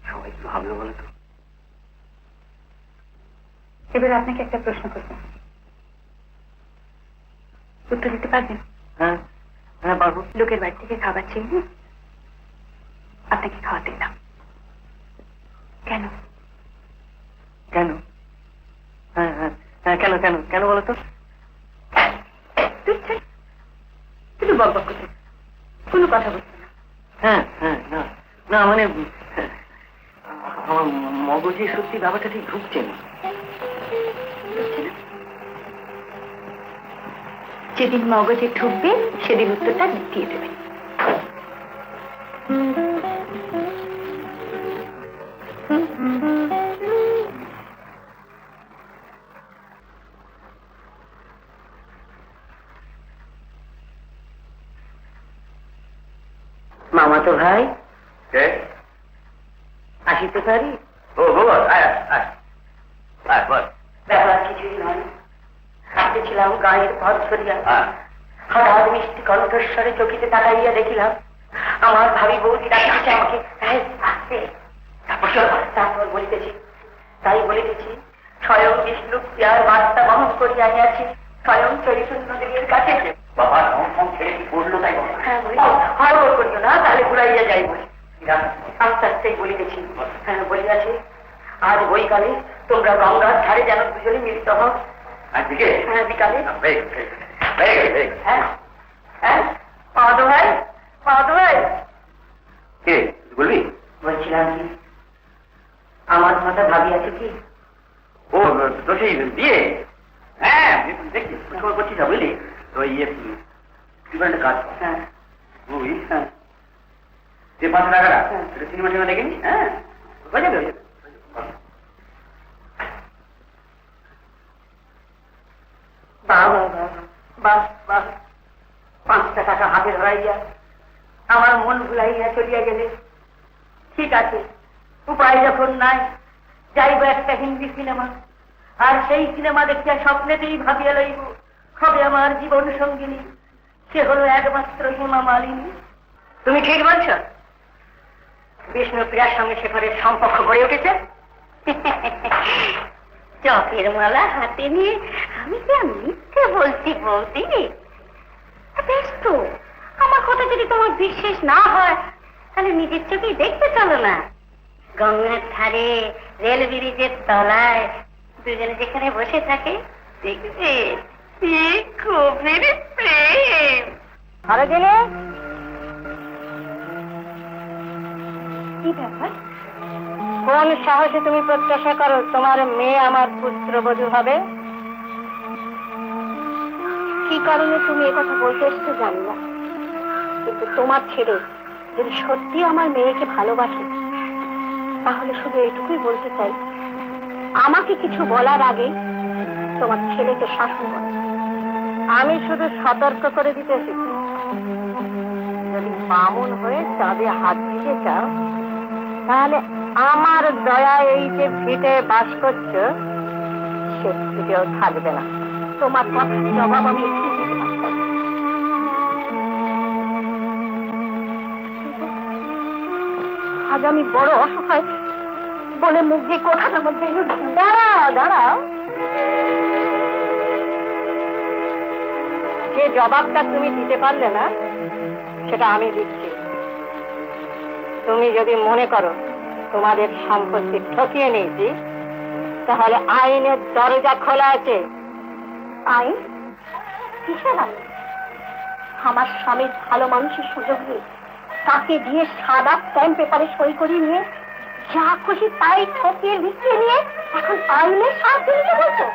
সবাই কি ভাবলো বলো তো? এবার আপনাকে একটা প্রশ্ন করব, উত্তর দিতে পারবেন? হ্যাঁ হ্যাঁ পারবো। লোকের বাড়ি থেকে খাবার চেয়ে নিয়ে আপনাকে খাওয়াতে এলাম, কেন? কেন? হ্যাঁ হ্যাঁ হ্যাঁ, কেন কেন কেন বলো তো? শুধু বক বক করতে, কোনো কথা বলছে না। হ্যাঁ হ্যাঁ, না না মানে আমার মগজে সত্যি ব্যাপারটা ঠিক ঢুকছে না। যেদিন মগজে ঢুকবে সেদিন উত্তরটা দিয়ে দেবেন। মামা তো ভাই কে? আসিতে পারি? ও বাবা, আয় আয় আয়, বল। ব্যাপার কিছুই নয়, হাঁটতেছিলাম গায়ের পথ ছড়িয়া, হ্যাঁ। হঠাৎ মিষ্টি কণ্ঠস্বরে চকিতে তাকাইয়া দেখিলাম আমার ভাবি বৌদি ডাকিতেছে আমাকে। তারপর বলিতেছি, তাই বলিতেছি, স্বয়ং বিষ্ণু প্রিয়ার বার্তা বহন করিয়া আনিয়াছি স্বয়ং চরিচন্দ্রদেবের কাছে। বাবা ঢং ছেড়ে কি করলো তাই বলো। হ্যাঁ হড়বড় করিও না, তাহলে ঘুরাইয়া যাইব। আস্তে আস্তেই বলিতেছি। হ্যাঁ বলিয়াছি, আজ বৈকালে তোমরা গঙ্গার ধারে যেন দুজনে মিলিত হও। আজকে? হ্যাঁ বিকালে। হ্যাঁ। হ্যাঁ পাওয়াতো ভাই, পাওয়াতো ভাই, কে বলবি? বলছিলাম কি আমার কথা ভাবি আছে কি? ও তো সেই বিয়ে, হ্যাঁ দেখি খবর করছিস না বুঝলি? তো ইয়ে কি বলে কাজ, হ্যাঁ বুঝলি? হ্যাঁ যে 5 টাকাটা হ্যাঁ। সিনেমা টিনেমা দেখেনি, হ্যাঁ হয়ে যাবে, হয়ে যাবে। বাহ বাহ বাহ বাহ বাহ, 5টা টাকা হাতে ধরাইয়া আমার মন ভুলাইয়া চলিয়া গেলে। ঠিক আছে, উপায় যখন নাই, যাইব একটা হিন্দি সিনেমা, আর সেই সিনেমা দেখিয়া স্বপ্নেতেই ভাবিয়া লইব হবে আমার জীবন সঙ্গিনী, সে হলো একমাত্র হেমা মালিনী। তুমি ঠিক বলছ, বিষ্ণুপ্রিয়ার সঙ্গে শেখরের সম্পর্ক গড়ে উঠেছে। চকের মালা হাতে নিয়ে আমি কি আর মিথ্যে বলছি বলতে? বেশ তো, আমার কথা যদি তোমার বিশ্বাস না হয় তাহলে নিজের চোখেই দেখতে চলো না। গঙ্গার ধারে রেল ব্রিজের তলায় দুজনে যেখানে বসে থাকে দেখবে কি গভীর প্রেম। আরে গেলে কি ব্যাপার? কোন সাহসে তুমি প্রত্যাশা করো তোমার মেয়ে আমার পুত্রবধূ হবে? কি কারণে তুমি একথা বলতে এসছো জানি না, কিন্তু তোমার ছেলে যদি সত্যি আমার মেয়েকে ভালোবাসে তাহলে শুধু এটুকুই বলতে চাই, আমাকে কিছু বলার আগে তোমার ছেলেকে শাসন করো। আমি শুধু সতর্ক করে দিতে এসেছি, যদি বামুন হয়ে চাঁদে হাত দিতে চাও তাহলে আমার দয়া এই যে ভিটে বাস করছো সে ভিটেও থাকবে না। তোমার কথার জবাব আমি একটু দিতে পারতাম। আজ আমি বড় অসহায় বলে মুখ দিয়ে কথাটার মধ্যে দাঁড়াও দাঁড়াও, যে জবাবটা তুমি দিতে পারলে না সেটা আমি দিচ্ছি। তুমি যদি মনে করো তোমাদের সম্পত্তি ঠকিয়ে নিয়েছি তাহলে আইনের দরজা খোলা আছে। আইন? কিসের আইন? আমার স্বামীর ভালো মানুষের সুযোগ নেই, তাকে দিয়ে সাদা স্ট্যাম্প পেপারে সই করিয়ে নিয়ে যা খুশি তাই ঠকিয়ে লিখিয়ে নিয়ে এখন আইনের সাহায্য নিতে বলছো?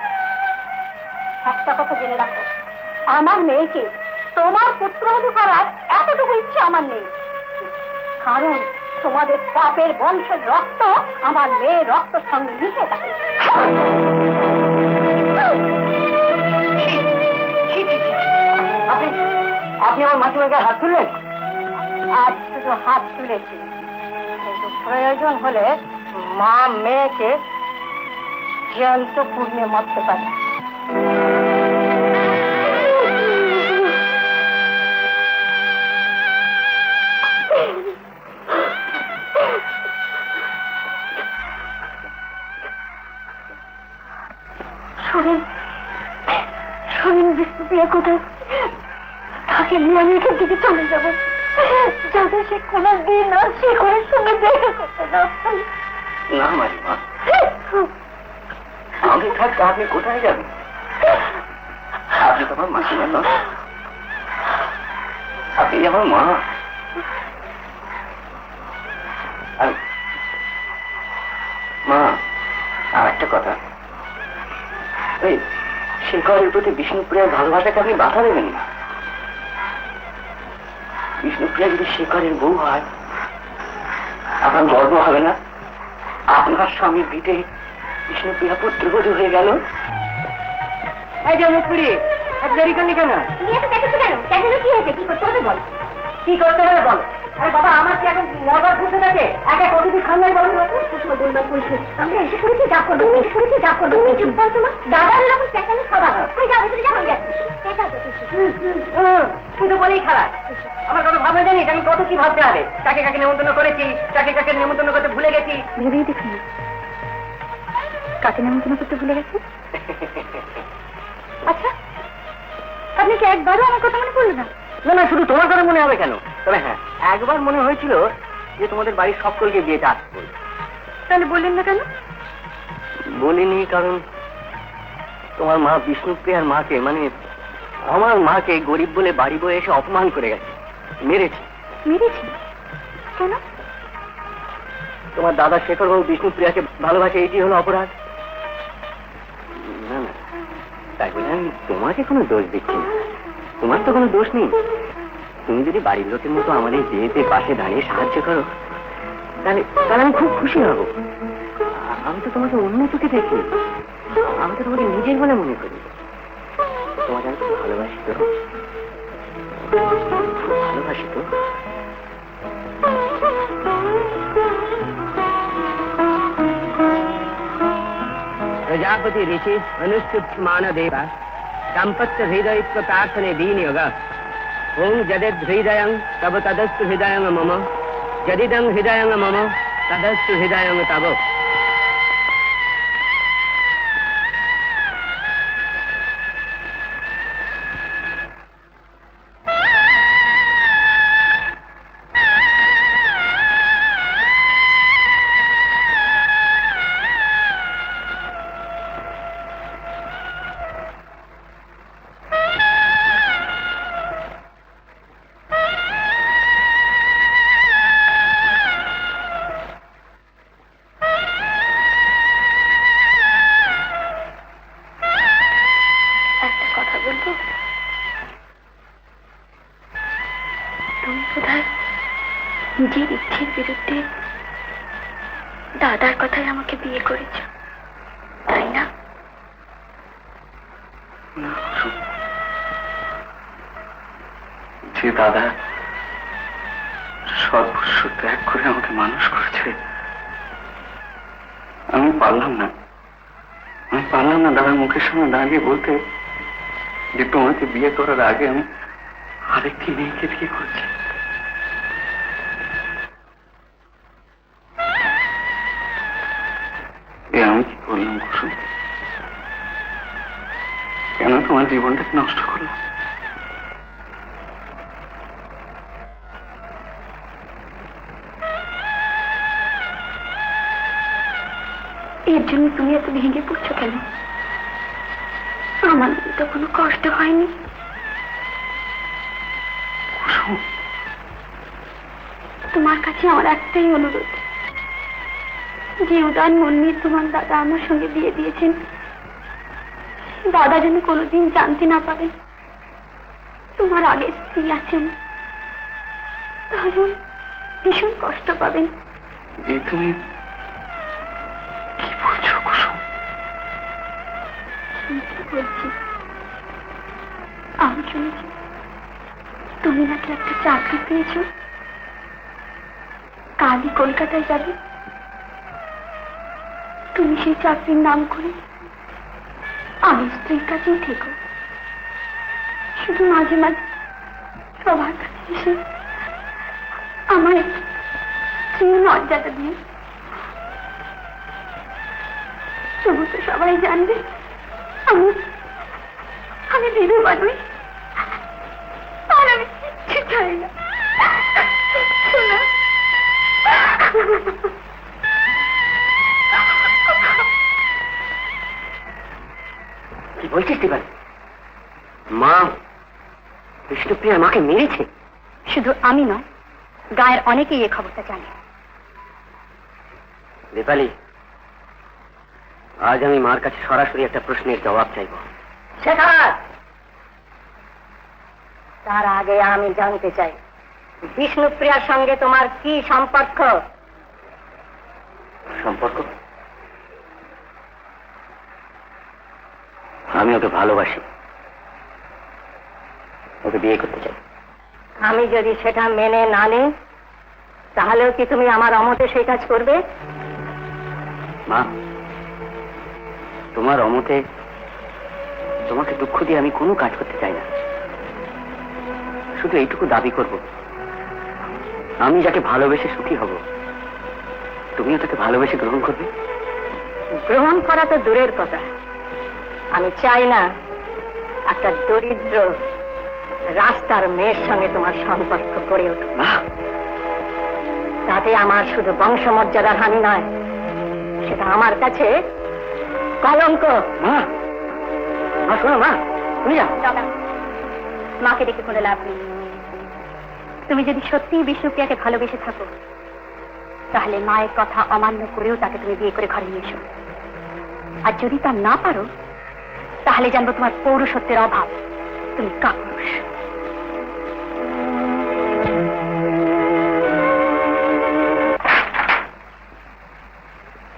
একটা কথা জেনে রাখো, আমার মেয়েকে তোমার পুত্রবধূ করার এতটুকু ইচ্ছে আমার নেই, কারণ তোমাদের পাপের বংশের রক্ত আমার মেয়ের রক্তের সঙ্গে মিশে থাকে। আপনি আপনি আমার মাসিমাকে হাত তুললেন? আজ শুধু হাত তুলেছি, কিন্তু প্রয়োজন হলে মা মেয়েকে জ্যান্ত পুড়িয়ে মারতে পারে। শোনেন শোনেন, বিষ্ণুপ্রিয়া কোথায়? তাকে নিয়ে আমি এখান থেকে চলে যাবো, যাতে সে কোনো দিন আর শেখরের সঙ্গে দেখা করতে না পারে। না মারিমা, আমি থাকতে আপনি কোথায় যাবেন? আপনি তো আমার মাসিমা নন, আপনি আমার মা। মা, আর একটা কথা, ওই শেখরের প্রতি বিষ্ণুপ্রিয়ার ভালোবাসাকে আপনি বাধা দেবেন না। বিষ্ণুপ্রিয়া যদি শেখরের বউ হয় আপনার গর্ব হবে না? আপনার স্বামী ভিটে বিষ্ণুপ্রিয়া পুত্রবধূ হয়ে গেল। এই যে মুখপুরি, এত দেরি করলি কেন? তুমি এত দেখেছো কেন? কেন কি হয়েছে? কি করতে হবে বল? কি করতে হবে বল? আরে বাবা, আমার কি এখন মরবার বসে থাকে? একা কতদিন খান্নাই বল? আমরা এসে করেছি যা করবো, এসে করেছি যা করবো। তুমি চুপ করছো না? দাদার এরকম চেঁচানো খাবার তুই যাবে, তুই যাবো শুধু বলেই খারাপ। আমার কথা ভাবনা জানিস আমি কত কি ভাবতে হবে, কাকে কাকে নেমন্তন্ন করেছি, কাকে কাকে নেমন্তন্ন করতে ভুলে গেছি। ভেবেই দেখুন কাকে নেমন্তন্ন করতে ভুলে গেছে। আচ্ছা, আপনি কি একবারও আমার কথা মনে পড়লো না? না না, শুধু তোমার কথা মনে হবে কেন? তবে হ্যাঁ, একবার মনে হয়েছিল যে তোমাদের বাড়ির সকলকে বিয়েটা আসতে বলবে। তাহলে বললেন না কেন? বলিনি কারণ তোমার মা বিষ্ণুপ্রিয়ার মাকে মানে আমার মাকে গরিব বলে বাড়ি বয়ে এসে অপমান করে গেছে, মেরেছে। মেরেছি কেন? তোমার দাদা শেখর বাবু বিষ্ণুপ্রিয়াকে ভালোবাসে, এইটি হলো অপরাধ। না না, তাই বলে আমি তোমাকে কোনো দোষ দিচ্ছি না, তোমার তো কোনো দোষ নেই। তুমি যদি বাড়ির লোকের মতো আমাদের বিয়েতে পাশে দাঁড়িয়ে সাহায্য করো, তাহলে তাহলে আমি খুব খুশি হব। আমি তো তোমাকে অন্য চোখে দেখি, আমি তো তোমাকে নিজের বলে মনে করি। তোমাকে আমি খুব ভালোবাসি তো, খুব ভালোবাসি তো। प्रजापति ऋषि अनुष्ठुप मानदेव संपत्त हृदय प्रार्थने दीन योग ओं जदिद हृदय तब तदस्तु हृदय मम जदिदं हृदय मम तदस्तु हृदय तब। একটা কথা বলবো? তুমি বোধহয় নিজের ইচ্ছের বিরুদ্ধে দাদার কথায় আমাকে বিয়ে করেছ, তাই না? না কুসুম, যে দাদা সর্বস্ব ত্যাগ করে আমাকে মানুষ করেছে, আমি পারলাম না দাদার মুখের সামনে দাঁড়িয়ে বলতে যে তোমাকে বিয়ে করার আগে আমি আরেকটি মেয়েকে বিয়ে করছি। এ আমি কি করলাম কুসুম? কেন তোমার জীবনটাকে নষ্ট করলাম? এর জন্য তুমি এত ভেঙে পড়ছো কেন? আমার তো কোনো কষ্ট হয়নি। কুসুম, তোমার কাছে আমার একটাই অনুরোধ, যে উদার মন নিয়ে তোমার দাদা আমার সঙ্গে বিয়ে দিয়েছেন, দাদা যেন কোনোদিন জানতে না পারেন তোমার আগে স্ত্রী আছেন, তাহলে ভীষণ কষ্ট পাবেন। এই তুমি কি বলছো কুসুম? কি বলছি? আমি শুনেছি তুমি নাকি একটা চাকরি পেয়েছো, কালই কলকাতায় যাবে। তুমি সেই চাকরির নাম করে আমি স্ত্রীর কাছেই থেকো, শুধু মাঝে মাঝে সবার কাছে এসে আমার স্ত্রীর মর্যাদা দিয়ে। তবু তো সবাই জানবে আমি বিধবা নই, আর আমি কিচ্ছু চাই না। শোনা, কি বলছিস তুই? মা বিষ্ণুপ্রিয়ার মাকে মেরেছে? শুধু আমি নয়, গায়ের অনেকেই এই খবরটা জানে। দীপালি, আজ আমি মার কাছে সরাসরি একটা প্রশ্নের জবাব চাইব। শেখর, তার আগে আমি জানতে চাই, বিষ্ণুপ্রিয়ার সঙ্গে তোমার কি সম্পর্ক? সম্পর্ক? আমি ওকে ভালোবাসি, ওকে বিয়ে করতে চাই। আমি যদি সেটা মেনে না নিই, তাহলেও কি তুমি আমার অমতে সেই কাজ করবে? মা, তোমার অমতে তোমাকে দুঃখ দিয়ে আমি কোনো কাজ করতে চাই না। শুধু এইটুকু দাবি করব, আমি যাকে ভালোবেসে সুখী হব, তুমিও তাকে ভালোবেসে গ্রহণ করবে। গ্রহণ করা তো দূরের কথা, আমি চাই না একটা দরিদ্র রাস্তার মেয়ের সঙ্গে তোমার সম্পর্ক গড়ে উঠুক। তাতে আমার শুধু বংশমর্যাদার হানি নয়, সেটা আমার কাছে কলঙ্ক। মা, মা শোনো, মা তুমি যাও। দাদা, মাকে ডেকে কোনো লাভ নেই। তুমি যদি সত্যিই বিষ্ণুপ্রিয়াকে ভালোবেসে থাকো তাহলে মায়ের কথা অমান্য করেও তাকে তুমি বিয়ে করে ঘরে নিয়ে এসো। আর যদি তা না পারো তাহলে জানবো তোমার পৌরুষত্বের অভাব, তুমি কাপুরুষ।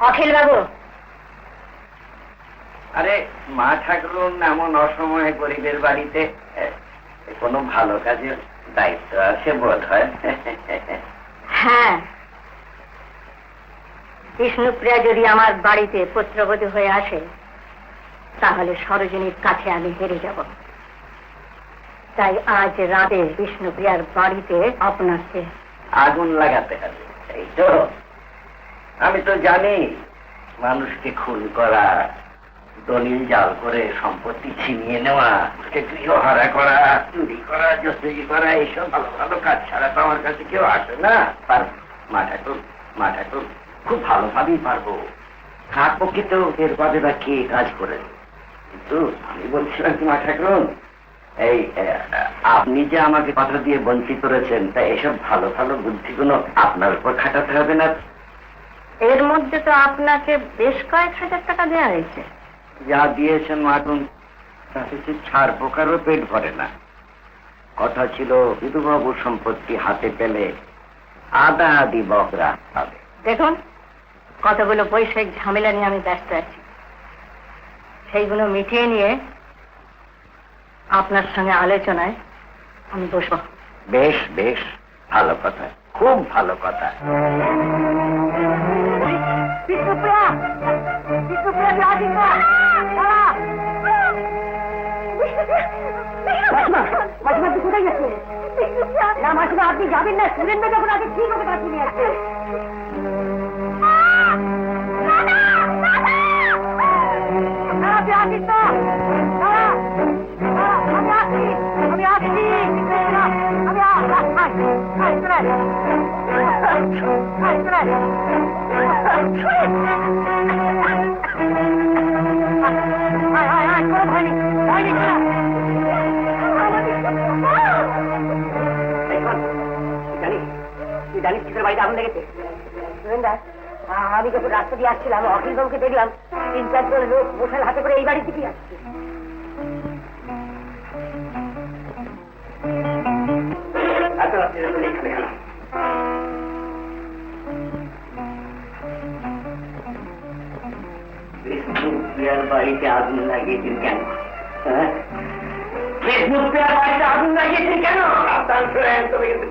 অখিল বাবু, আরে মা ঠাকুরুন এমন অসময়ে গরিবের বাড়িতে কোনো ভালো কাজের দায়িত্ব আছে বোধ হয়। হ্যাঁ, বিষ্ণুপ্রিয়া যদি আমার বাড়িতে পুত্রবধূ হয়ে আসে তাহলে সরোজিনীর কাছে আমি হেরে যাব। তাই আজ রাতে বিষ্ণুপ্রিয়ার বাড়িতে আপনাকে আগুন লাগাতে হবে, এই তো? আমি তো জানি মানুষকে খুন করা, দলিল জাল করে সম্পত্তি ছিনিয়ে নেওয়া, গৃহহারা করা, চুরি করা, জসি করা, এইসব ভালো ভালো কাজ ছাড়া তো আমার কাছে কেউ আসে না। মা ঠাকুর খুব ভালোভাবেই পারবো। থাকবো কিন্তু এর বাদে বা কে কাজ করে। কিন্তু আমি বলছিলাম কি মা ঠাকুর, এই আপনি যে আমাকে কথা দিয়ে বঞ্চিত করেছেন, তা এসব ভালো ভালো বুদ্ধিগুলো আপনার উপর খাটাতে হবে না? এর মধ্যে তো আপনাকে বেশ কয়েক হাজার টাকা দেওয়া হয়েছে। যা দিয়েছেন মাটুন তাতে ছাড় পোকারও পেট ভরে না। কথা ছিল বিধুবাবুর সম্পত্তি হাতে পেলে আদা আদি বকরা হবে। দেখুন, কতগুলো বৈষয়িক ঝামেলা নিয়ে আমি ব্যস্ত আছি, সেইগুলো মিটিয়ে নিয়ে আপনার সঙ্গে আলোচনায় আমি বসবো। বেশ বেশ, ভালো কথা, খুব ভালো কথা। বিষ্ণুপ্রিয়া, বিষ্ণুপ্রিয়া, মাসিমা তুই কোথায় যাচ্ছেন? না মাসিমা, আপনি যাবেন না, শুনেন না যখন আগে ঠিক হবে কাছে নিয়ে আসছে। জানিস কিসের বাড়িতে আগুন লেগেছে? আমি যখন রাস্তা দিয়ে আসছিলাম অখিল বাবুকে দেখলাম 3-4 জন লোক মশাল হাতে করে এই বাড়িতে কি আসছে। বিষ্ণুপ্রিয়ার বাড়িতে আগুন লাগিয়েছেন কেন? বিষ্ণুপ্রিয়ার বাড়িতে আগুন লাগিয়েছেন কেন? তুমি কিন্তু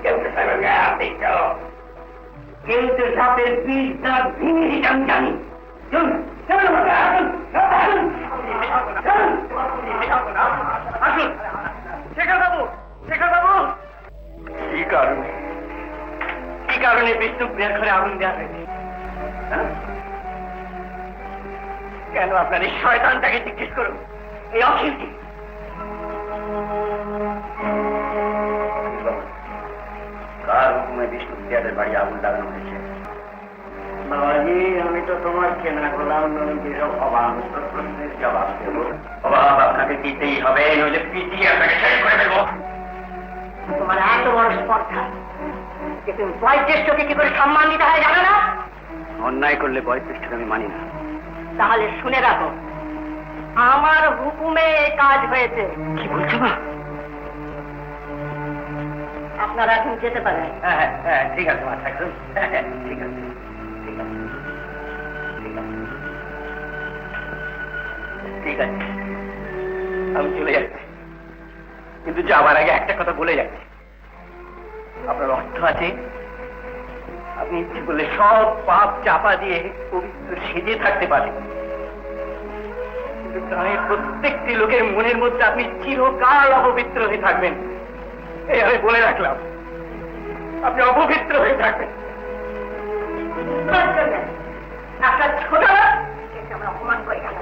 কিন্তু সাপের পিঠটা ভেঙে দিতাম জানি। কি কারণে বিষ্ণুপ্রিয়ার ঘরে আগুন দেওয়া হয়েছে? কেন? আপনার এই শয়তানটাকে জিজ্ঞেস করুন, এই অখিলকে। কার হুকুমে বিষ্ণুপ্রিয়াদের বাড়ি আগুন লাগানো হয়েছে? বাবাজি, আমি তো তোমার কেনা গোলাম নই, যেসব অবান্তর প্রশ্নের জবাব দেব। অবাব আপনাকে দিতেই হবে, নইলে পিটিয়ে আপনাকে শেষ করে দেব। তোমার এত বড় স্পর্ধা যে তুমি বয়োজ্যেষ্ঠকে কি করে সম্মান দিতে হয় জানো না? অন্যায় করলে বয়োজ্যেষ্ঠকে আমি মানি না। তাহলে শুনে রাখো, আমার হুকুমে এই কাজ হয়েছে। কি বলছো মা? আপনারা এখন যেতে পারেন। হ্যাঁ, ঠিক আছে মা ঠাকুর, ঠিক আছে, ঠিক আছে, আমি চলে যাচ্ছি, কিন্তু যাবার আগে একটা কথা বলে যাচ্ছি। আপনার অর্থ আছে, আপনি ইচ্ছে করলে সব পাপ চাপা দিয়ে পবিত্র সেজে থাকতে পারেন, কিন্তু গ্রামের প্রত্যেকটি লোকের মনের মধ্যে আপনি চিরকাল অপবিত্র হয়ে থাকবেন। এই আমি বলে রাখলাম, আপনি অপবিত্র হয়ে থাকবেন। একটা ছোট আমরা অপমান করে গেল।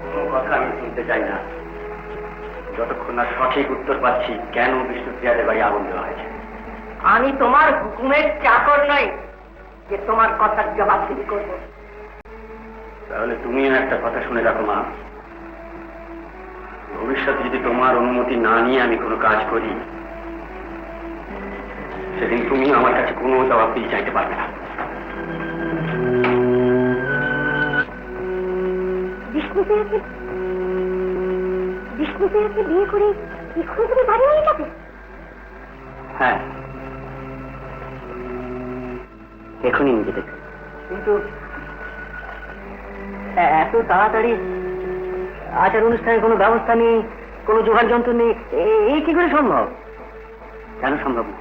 কোনো কথা আমি শুনতে চাই না, যতক্ষণ না সঠিক উত্তর পাচ্ছি কেন বিষ্ণুপ্রিয়াদের বাড়ি আগুন দেওয়া হয়েছে। আমি তোমার হুকুমের চাকর নই যে তোমার কথার জবাবদিহি করব। তাহলে তুমিও একটা কথা শুনে রাখো মা, ভবিষ্যতে যদি তোমার অনুমতি না নিয়ে আমি কোনো কাজ করি, সেদিন তুমি আমার কাছে কোনো জবাবদিহি চাইতে পারবে না। বিষ্ণুপ্রিয়াকে বিয়ে করে এক্ষুনি তুমি বাড়ি নিয়ে যাবে? হ্যাঁ, এখনই নিজে দেখে। কিন্তু এত তাড়াতাড়ি আচার অনুষ্ঠানের কোনো ব্যবস্থা নেই, কোনো জোগাড় যন্ত্র নেই, এই কি করে সম্ভব? কেন সম্ভব না?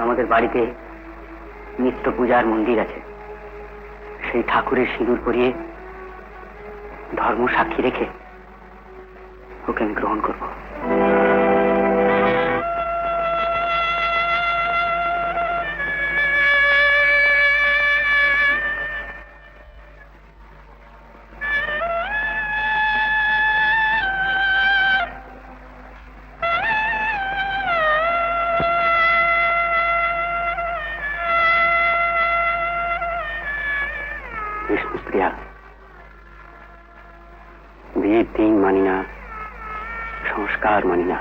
আমাদের বাড়িতে নিত্য পূজার মন্দির আছে, সেই ঠাকুরের সিঁদুর পরিয়ে ধর্ম সাক্ষী রেখে ওকে আমি গ্রহণ করব। বিষ্ণুপ্রিয়া, বিয়ের দিন মানি না, সংস্কার মানি না,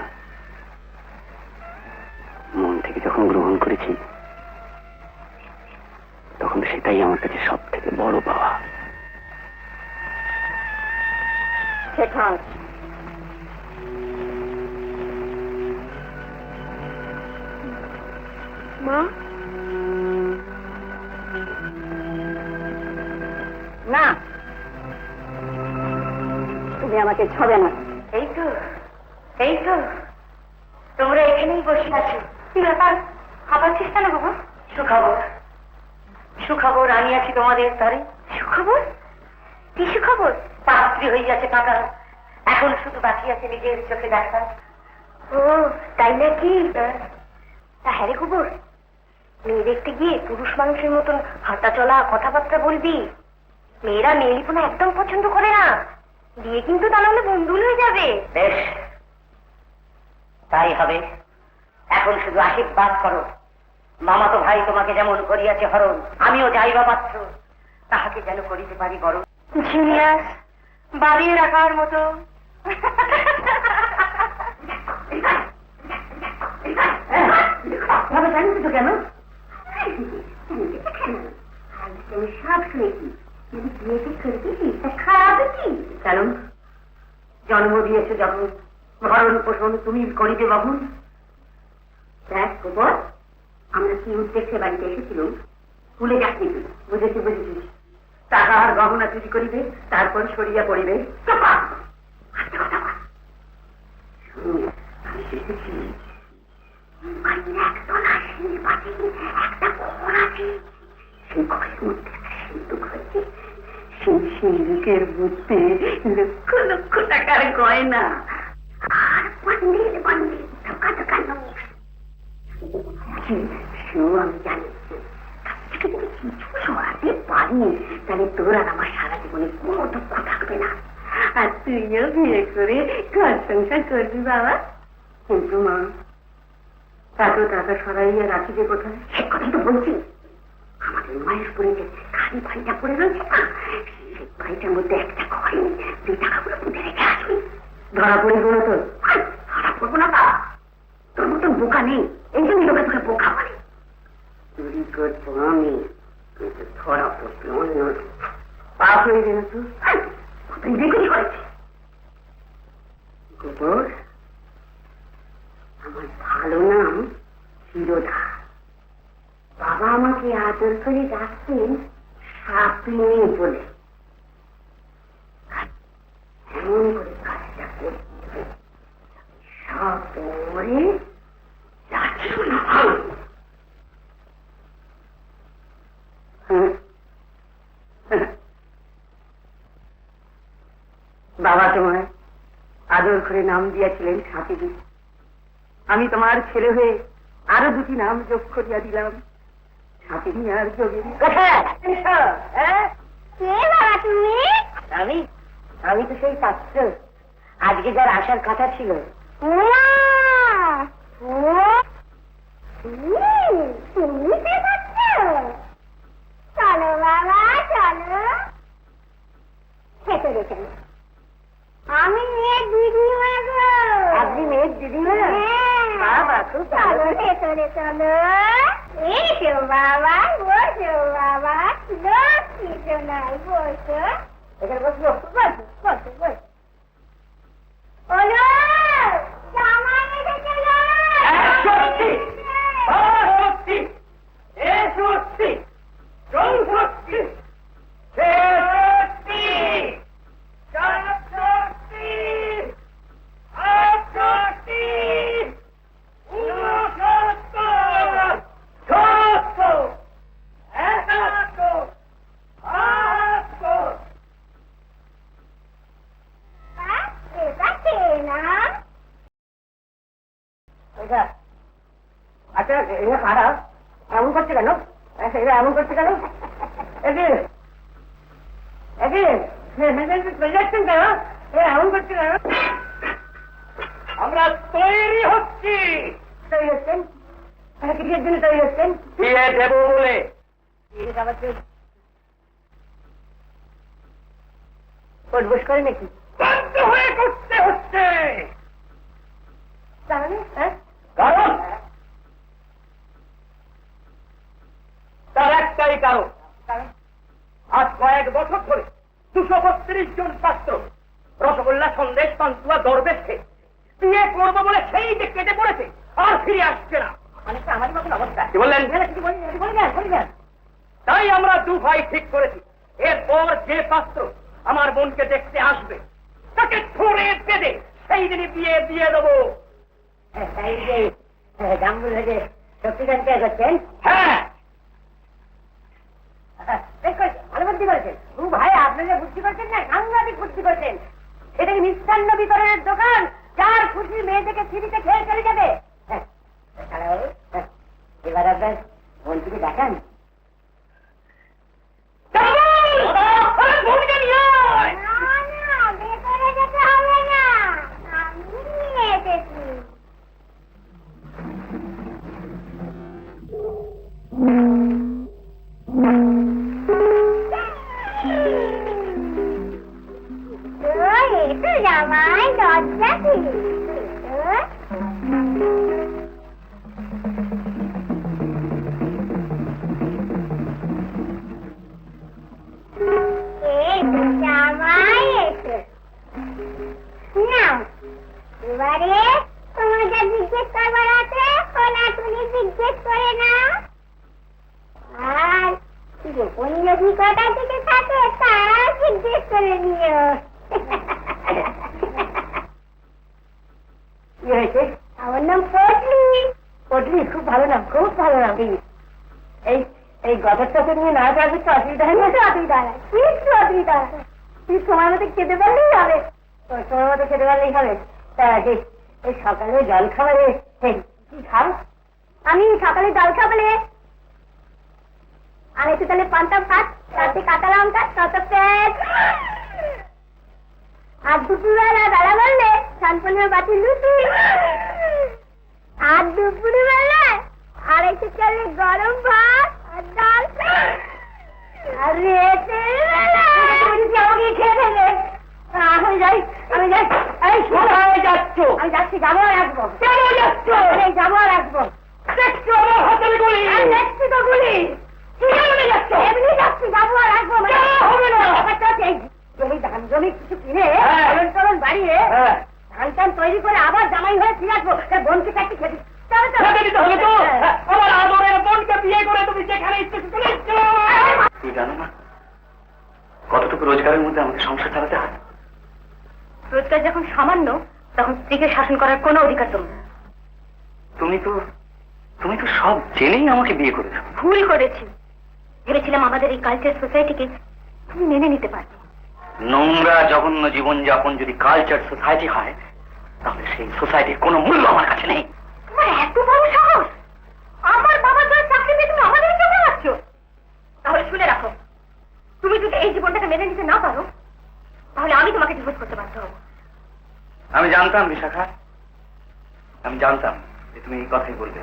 মন থেকে যখন গ্রহণ করেছি তখন সেটাই আমার কাছে সব থেকে বড় পাওয়া। মা, না, তুমি আমাকে ছবে না। এই তো তোমরা এখানেই বসে আছো। কি ব্যাপার, খাবারছিস কেন বাবা? সুখবর আনিয়াছি তোমাদের তরে। সুখবর? কি সুখবর? পাত্রী হয়ে গেছে টাকা, এখন শুধু বাকি আছে নিজের চোখে দেখা। ও তাই নাকি? তা হ্যাঁ রে খবর, মেয়ে দেখতে গিয়ে পুরুষ মানুষের মতন হাঁটা চলা কথাবার্তা বলবি। মেয়েরা মেয়েলিপনা একদম পছন্দ করে না, বিয়ে কিন্তু তা নাহলে বন্ধুল হয়ে যাবে। বেশ, তাই হবে। এখন শুধু আশীর্বাদ করো, মামাতো ভাই তোমাকে যেমন করিয়াছে হরণ, আমিও যাইবা পাত্র, তাহাকে যেন করিতে পারি বরণ। জিনিয়াস, বাড়িয়ে রাখার মতো। জানিস তো কেন? আমি সব শুনেছি, বিয়েতে শুনেছি খারাপ কি? কারণ জন্ম দিয়েছে যখন, ভরণ পোষণ তুমি করিবে বাবু। দেখ গোবর, আমরা কি উদ্দেশ্যে বাড়িতে এসেছিলাম ভুলে যাসনি তুই। বুঝেছি, টাকা আর গহনা চুরি করিবে, তারপর সরিয়া পড়িবে। আমি এসেছি একটা ঘর আছে, সেই ঘরের মধ্যে একটা সিন্ধুক হয়েছে, সেই সিন্ধুকের মধ্যে লক্ষ লক্ষ টাকার গয়না আর বান্ডিল বান্ডিল ধোকা ধোকা নোট। আমি জানি যদি কিছু সরাতে পারি তাহলে তোর আর আমার সারা জীবনে কোনো দুঃখ থাকবে না, আর তুইও বিয়ে করে ঘর সংসার করবি বাবা। কিন্তু মা, এত টাকা সরাইয়া রাখিবে কোথায়? সে কথাই তো বলছি। আমাদের মায়ের উপরে যে খালি ভাইটা পড়ে রয়েছে না, সেই ভাইটার মধ্যে একটা ঘরে তুই টাকাগুলো পুঁতে রেখে আসবি। ধরা পড়ে গেল তোর? ধরা পড়বো না বাবা, তোর মতন বোকা নেই, এই জন্য লোকে তোকে বোকা বলে। চুরি করবো আমি, কিন্তু ধরা পড়বে অন্য। পাপ হয়ে গেল তো, তুই দেখুনি করেছে। গোবর, আমার ভালো নাম শিরোধা। বাবা আমাকে আদর করে ডাকতেন সাপিনী বলে। এমন করে কাজটা করতে সব মরে যাচ্ছিল না ভালো। বাবা তোমায় আদর করে নাম দিয়েছিলেন সাপিনী। আমি তোমার ছেলে হয়ে আরো দুটি নাম যোগ করিয়া দিলাম, সাপিনী আর যোগিনী। আমি তো সেই পাত্র, আজকে যার আসার কথা ছিল। চলো বাবা চলো, ভেতরে চলো। দিদিমা বাবা খুব চলো ভেতরে চলো। এসো বাবা, বসো বাবা, লক্ষ্মী সোনাই বসো। এখানে বসবো বসো বসো বসো। ওলো জামাই এসেছে গো। সত্যি সত্যি এ সত্যি সত্যি সত্যি এটা কে না? আচ্ছা এরা কারা এমন করছে কেন? এরা এমন করছে কেন? যাচ্ছেন কেন? এমন করছে কেন? আমরা তৈরি হচ্ছি তৈরি হচ্ছেন? কিসের জন্য তৈরি হচ্ছেন? বিয়ে দেব বলে। বস করে নাকি? বাধ্য হয়ে করতে হচ্ছে। তাহলে কারণ তার একটাই কারণ, আজ কয়েক বছর ধরে 232 জন ছাত্র রসগোল্লা, সন্দেশ, পান্তুয়া, দরবেশকে বিয়ে করবো বলে সেই যে কেটে পড়েছে, আর ফিরে আসছে না। অনেকটা আমারই মতন অবস্থা। কি বললেন? কিছু বলি না। তাই আমরা দু ভাই ঠিক করেছি, এরপর যে পাত্র আমার বোনকে দেখতে আসবে তাকে ধরে বেঁধে সেই দিনই বিয়ে দিয়ে দেবো। তাই যে জাম্বুল হয়ে শক্তিকান্তি করছেন। হ্যাঁ, ভালো বুদ্ধি করেছেন ভাই, আপনি যে বুদ্ধি করছেন না, সাংঘাতিক বুদ্ধি করছেন। এটা কি মিষ্টান্ন বিতরণের দোকান? যার খুশি মেয়ে থেকে ফ্রিতে খেয়ে চলে যাবে। এবার আপনার মন্ত্রীকে দেখান। না না, ভেতরে যেতে হবে না, আমি নিয়ে এসেছি। এসো জামাই, দরজা খুলে জামাই এসো। নাও, এবারে তোমাদের জিজ্ঞেস করবার আছে, কোনা তুমি জিজ্ঞেস করে না। আর গোপন যদি কটা থেকে থাকে তা জিজ্ঞেস করে নিও। কি হয়েছে? আমার নাম পটলি। পটলি, খুব ভালো নাম, খুব ভালো নাম। এই এই গদরটাকে নিয়ে না যাবে তো অসুবিধা হয় না? অসুবিধা নাই, কিছু অসুবিধা নাই। তুই সময় মতো খেতে পারলেই হবে। সময় মতো খেতে পারলেই হবে। তা এই সকালে জল খাবারে কি খাও? আমি সকালে জল খাবলে আর একটু তাহলে পান্তা ভাত, তাতে কাঁচা লঙ্কা, তত পেঁয়াজ। আর দুপুরবেলা বেলা বললে সানপনের বাটি লুচি। আর দুপুরবেলায় আর একটু তাহলে গরম ভাত আর ডাল। আর রাতের বেলা আমাকে খেয়ে দেবে। আমি যাই। এই কোথায় যাচ্ছ? আমি যাচ্ছি, যাবো আর আসবো। কেন যাচ্ছ? এই যাবো আর আসবো। দেখছো আমার হাতের গুলি? দেখছি তো গুলি। কিভাবে যাচ্ছ? এমনি যাচ্ছি, যাবো আর আসবো। হবে না। জমি ধান জমি কিছু কিনে হ্যাঁ। ফলন বাড়িয়ে হ্যাঁ, ধান টান তৈরি করে আবার জামাই হয়ে ফিরে আসবো। বোনকে চাকরি খেতে খেতে দিতে হবে তো। আমার আদরের বোনকে বিয়ে করে তুমি যেখানে ইচ্ছে চলে এসছো। তুই জানো না কতটুকু রোজগারের মধ্যে আমাদের সংসার চালাতে হয়? রোজগার যখন সামান্য, তখন স্ত্রীকে শাসন করার কোনো অধিকার তোমার। তুমি তো সব জেনেই আমাকে বিয়ে করেছো। ভুল করেছি। ভেবেছিলাম আমাদের এই কালচার সোসাইটিকে তুমি মেনে নিতে পারবে। নোংরা জঘন্য জীবনযাপন যদি কালচার সোসাইটি হয়, তাহলে সেই সোসাইটির কোনো মূল্য আমার কাছে নেই। তোমার এত বড় সাহস! আমার বাবার জন্য চাকরি দিয়ে তুমি আমাদের চোখে রাখছ। তাহলে শুনে রাখো, তুমি যদি এই জীবনটাকে মেনে নিতে না পারো, তাহলে আমি তোমাকে ডিভোর্স করতে বাধ্য হবো। আমি জানতাম বিশাখা, আমি জানতাম যে তুমি এই কথাই বলবে,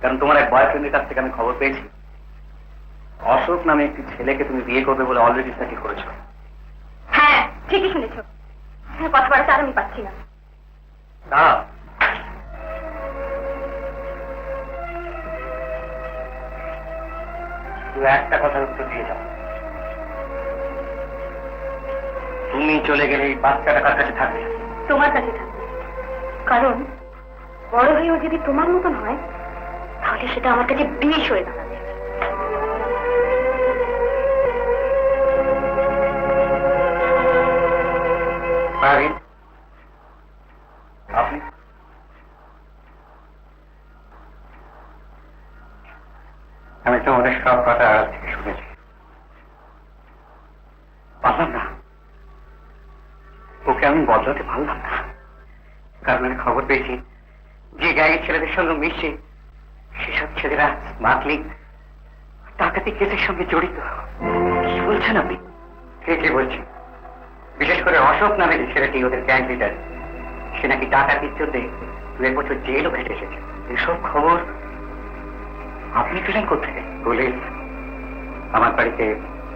কারণ তোমার এক বয়ফ্রেন্ডের কাছ থেকে আমি খবর পেয়েছি অশোক নামে একটি ছেলেকে তুমি বিয়ে করবে বলে অলরেডি সেটেল করেছো। হ্যাঁ, ঠিকই শুনেছ। কথা বাড়াতে আর আমি পাচ্ছি না। দাঁড়াও। তুই একটা কথার উত্তর দিয়ে যাও। তুমি চলে গেলে এই বাচ্চাটা কার কাছে থাকবে? তোমার কাছে থাকবে, কারণ বড় হয়েও যদি তোমার মতন হয় তাহলে সেটা আমার কাছে বিষ হয়ে দাঁড়াবে। আপনি আমি তোমাদের সব কথা আড়াল থেকে শুনেছি। পারলাম না, ওকে আমি বদলাতে পারলাম না, কারণ আমি খবর পেয়েছি যে গায়ের ছেলেদের সঙ্গে মিশে সেসব ছেলেরা স্মাগলিং ডাকাতি কেসের সঙ্গে জড়িত। কি বলছেন আপনি? কে বলছি? বিশেষ করে অশোক নামে যে ছেলেটি ওদের গ্যাং লিডার, সে নাকি ডাকাতির জন্য 2 বছর জেলও খেটে এসেছে। এসব খবর আপনি পেলেন কোথেকে? পুলিশ আমার বাড়িতে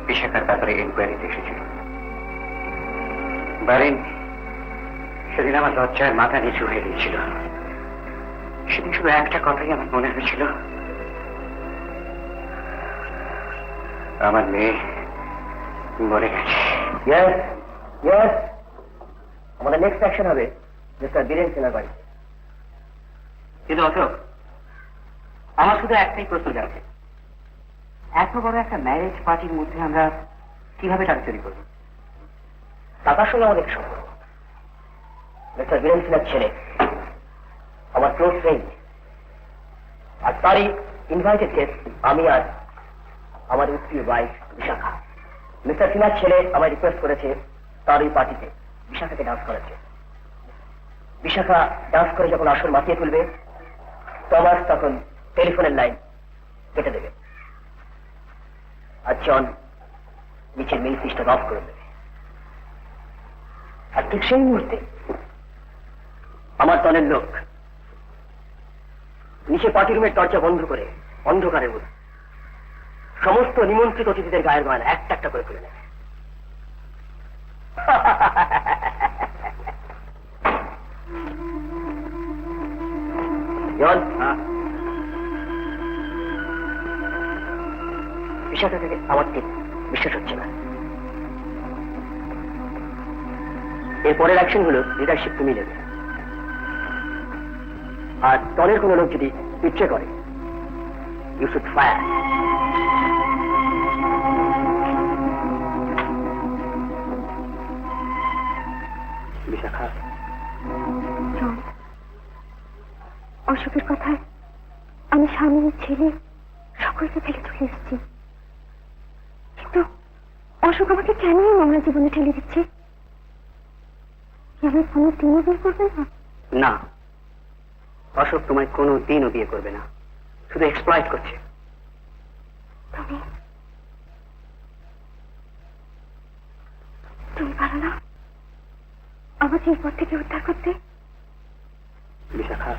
বিশাখার ব্যাপারে এনকোয়ারিতে এসেছিল। বারিন সেদিন আমার লজ্জায় মাথা নিচু হয়ে গিয়েছিল। সেদিন শুধু একটা কথাই আমার মনে হয়েছিল, আমার মেয়ে মরে গেছে। আমাদের নেক্সট অ্যাকশন হবে মিস্টার বীরেন সেনার বাড়ি। কিন্তু অশোক, আমার শুধু একটাই প্রশ্ন যাচ্ছে, এত বড় একটা ম্যারেজ পার্টির মধ্যে আমরা কিভাবে টাকা চুরি করবো? টাকার সঙ্গে আমাদের সম্পর্ক। মিস্টার বীরেন সেনার ছেলে আমার ক্লোজ ফ্রেন্ড, আর তারই ইনভাইটেড গেস্ট আমি আর আমার স্ত্রীর ওয়াইফ বিশাখা। মিস্টার সিনহার ছেলে আমায় রিকোয়েস্ট করেছে তার ওই পার্টিতে বিশাখাকে ডান্স করাচ্ছে। বিশাখা ডান্স করে যখন আসর মাতিয়ে তুলবে, টমাস তখন টেলিফোনের লাইন কেটে দেবে, আর জন নিচের মেইন সুইচটা অফ করে দেবে। আর ঠিক সেই মুহূর্তে আমার দলের লোক নিচে পার্টি রুমের দরজা বন্ধ করে অন্ধকারের মধ্যে সমস্ত নিমন্ত্রিত অতিথিদের গায়ের গয়না একটা একটা করে খুলে নেবে। জন, বিষয়টা থেকে আমার ঠিক বিশ্বাস হচ্ছে না। এরপরের অ্যাকশন হলো লিডারশিপ তুমি নেবে, আর দলের কোনো লোক যদি বিট্রে করে ইউ শুড ফায়ার। বিশাখা, অশোকের কথায় আমি স্বামী ছেলে সকলকে ফেলে চলে এসেছি, কিন্তু অশোক আমাকে কেন নোংরা জীবনে ঠেলে দিচ্ছে? আমি কোনো দিনও বিয়ে করবে না? না, অশোক তোমায় কোনো দিনও বিয়ে করবে না, শুধু এক্সপ্লয়েট করছে। তুমি পারো না আমাকে এই পথ থেকে উদ্ধার করতে? বিশাখা,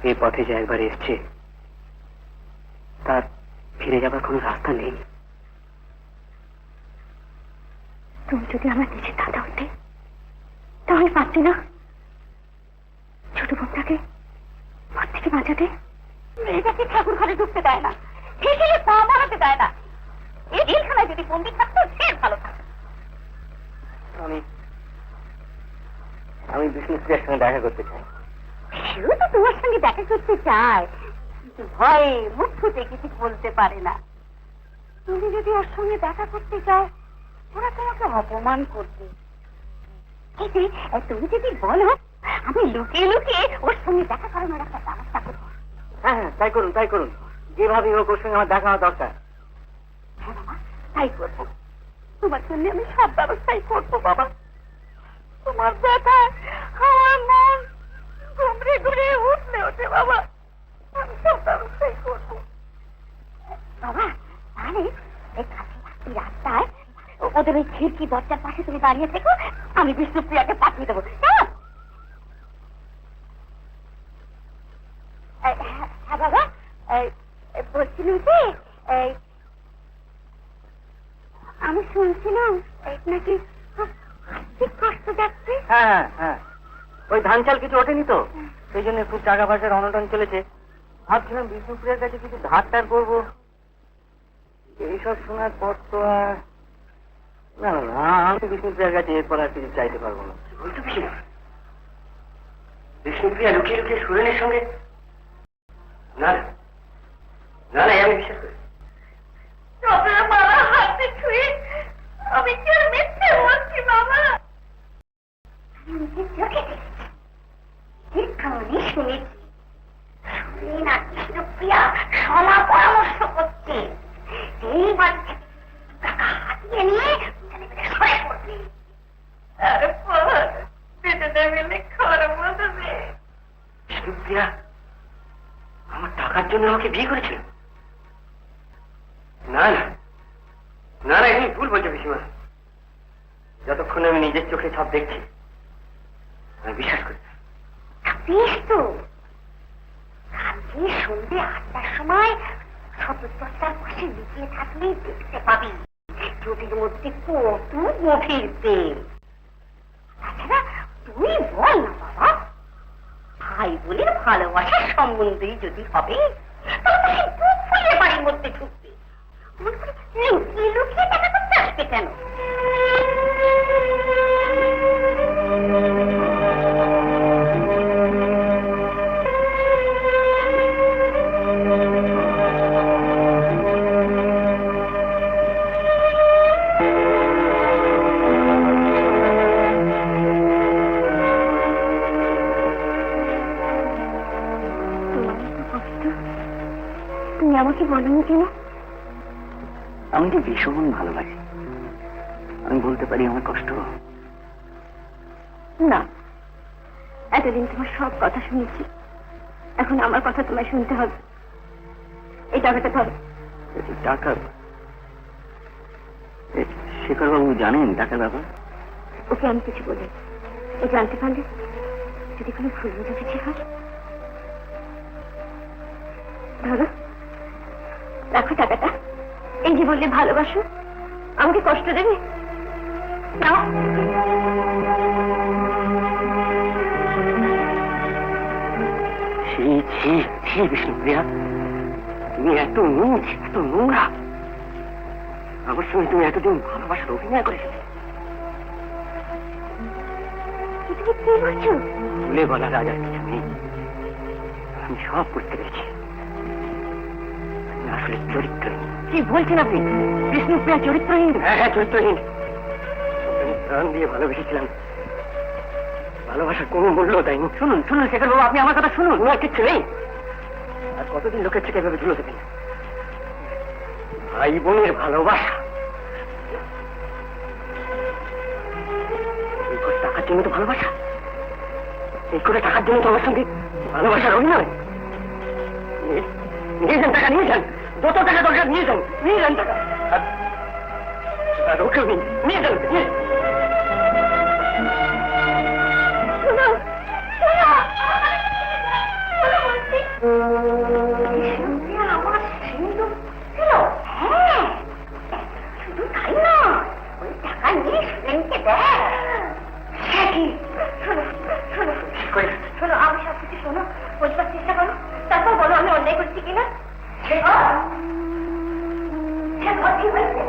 এই পথে যে একবার এসছে তার ফিরে যাবার কোনো রাস্তা নেই। তুমি যদি আমার নিজের দাদা হতে তাহলে পারতে না ছোট বোনটাকে পথ থেকে বাঁচাতে? মেয়েটাকে ঠাকুর ঘরে ঢুকতে দেয় না, হিসেবে পা মারাতে দেয় না। এই জেলখানায় যদি বন্দি থাকতো সে ভালো থাকতো। আমি বিষ্ণুপ্রিয়ার সঙ্গে দেখা করতে চাই। সেও তো তোমার সঙ্গে দেখা করতে চায়, কিন্তু ভয়ে মুখ ফুটে কিছু বলতে পারে না। তুমি যদি ওর সঙ্গে দেখা করতে চাও ওরা তোমাকে অপমান করবে। তুমি যদি বলো আমি লুকিয়ে লুকিয়ে ওর সঙ্গে দেখা করানোর একটা ব্যবস্থা করবো। হ্যাঁ, তাই করুন, তাই করুন, যেভাবে হোক ওর সঙ্গে আমার দেখা হওয়া দরকার। হ্যাঁ বাবা, তাই করবো। তোমার জন্য আমি সব ব্যবস্থাই করবো বাবা। তোমার ব্যথায় আমার মন ঘুমড়ে ঘুরে উঠলে ওঠে বাবা, আমি সব ব্যবস্থাই করবো বাবা। তাহলে এই কাছে রাস্তায় ওদের ওই খিড়কি দরজার পাশে তুমি দাঁড়িয়ে থেকো, আমি বিষ্ণুপ্রিয়াকে পাঠিয়ে দেবো। হ্যাঁ বাবা, বলছিলাম যে আমি শুনছিলাম নাকি ঠিক কষ্ট যাচ্ছে। হ্যাঁ হ্যাঁ, ওই ধান চাল কিছু ওঠেনি তো, সেই জন্য খুব টাকা পয়সার অনটন চলেছে। ভাবছিলাম বিষ্ণুপ্রিয়ার কাছে কিছু ধার টার করবো, এইসব শোনার পর তো আর না না না, আমি বিষ্ণুপ্রিয়ার কাছে এরপর আর কিছু চাইতে পারবো না। বলতে পারছি না, বিষ্ণুপ্রিয়া লুকিয়ে লুকিয়ে সুরেনের সঙ্গে? না না না, আমি বিশ্বাস করি। তবে বাবা হাতে ছুঁয়ে আমি কি আর মিথ্যে বলছি বাবা? নিজের চোখে দেখেছি, নিজের কানে শুনেছি, সুরেন আর কৃষ্ণপ্রিয়া সলা পরামর্শ করছে এই বাড়ি থেকে টাকা হাতিয়ে নিয়ে ছেলেমেয়েদের সরে পড়বে। তারপর বেঁচে মিলে খারাপ মতবে। বিষ্ণুপ্রিয়া আমার টাকার জন্য আমাকে বিয়ে করেছিল? না না না না, এমনি ভুল বলছো পিসিমা। যতক্ষণ আমি নিজের চোখে সব দেখছি আমি বিশ্বাস করি না। বেশ তো, কালকে সন্ধ্যে 8টার সময় সতর্কতার পাশে লুকিয়ে থাকলেই দেখতে পাবি চোখের মধ্যে কত গভীর প্রেম। তাছাড়া তুই বল না বাবা, ভাই বলে ভালোবাসার সম্বন্ধেই যদি হবে তাহলে সে বুক ফুলে বাড়ির মধ্যে ঢুকবে। লুকিয়ে লুকিয়ে টাকা করতে আসবে কেন? তুমি আমাকে বলনি কেন? আমি তো ভীষণ ভালোবাসি, আমি বলতে পারি আমার কষ্ট। না, এতদিন তোমার সব কথা শুনেছি, এখন আমার কথা তোমায় শুনতে হবে। এই টাকাটা ধরো। টাকা? শেখরবাবু জানেন টাকার ব্যাপার? ওকে আমি কিছু বলি, ও জানতে পারলে যদি কোনো ভুল বোঝাবুঝি হয়। ধরো, রাখো টাকাটা। এই যে বললে ভালোবাসো, আমাকে কষ্ট দেবে? নাও। বিষ্ণুপ্রিয়া, তুমি এত নীচ, এত নোংরা। আমার সঙ্গে তুমি এতদিন ভালোবাসার অভিনয় করেছিলে। তুমি কি বলছো? ভুলে বলা রাজার কিছু নেই, আমি সব বুঝতে পেরেছি। আসলে চরিত্রহীন। কি বলছেন আপনি? বিষ্ণুপ্রিয়া চরিত্রহীন? হ্যাঁ হ্যাঁ, চরিত্রহীন। আমি প্রাণ দিয়ে ভালোবেসেছিলাম, ভালোবাসার কোনো মূল্য দেয়নি। শুনুন শুনুন শেখর বাবু, আপনি আমার কথা শুনুন। আর কিচ্ছু নেই। আর কতদিন লোকের থেকে এভাবে ঝুলো দেবেন? ভাই বোনের ভালোবাসা এই করে টাকার জন্য তো ভালোবাসা, এই করে টাকার জন্য তো আমার সঙ্গে ভালোবাসার অভিনয়। নিয়ে যান টাকা, নিয়ে যান, যত টাকা দরকার নিয়ে যান, নিয়ে যান টাকা। আর ওকেও নিয়ে যান, নিয়ে আমার সিন্দুক ছিল। হ্যাঁ, শুধু তাই নয়, ওই টাকা নিয়ে সুরেনকে দেয়। শোনো শোনো শোনো, আমি সব কিছু শোনো, বলবার চেষ্টা করো, তারপর বলো আমি অন্যায় করছি কিনা। কি হয়েছে?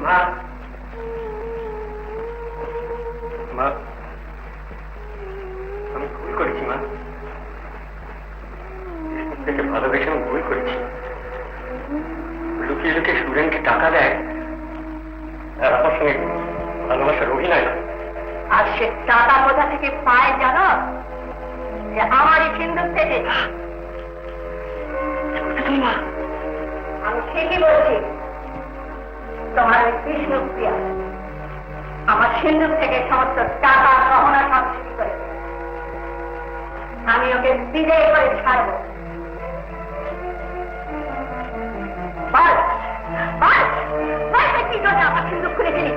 মা, মা, আমি ভুল করেছি মা, থেকে ভালোবেসে আমি ভুল করেছি। লুকিয়ে লুকিয়ে সুরেনকে টাকা দেয় আর আমার সঙ্গে ভালোবাসার অভিনয়। আর সে টাকা কোথা থেকে পায় জানো? যে আমার এই সিন্দুক থেকে। আমি ঠিকই বলছি, তোমার ওই বিষ্ণুপ্রিয়া আমার সিন্দুক থেকে সমস্ত টাকা গহনা সব চুরি করেছে। আমি ওকে বিদায় করে ছাড়বো। কি জন্য আমার সিন্দুক খুলেছিলি?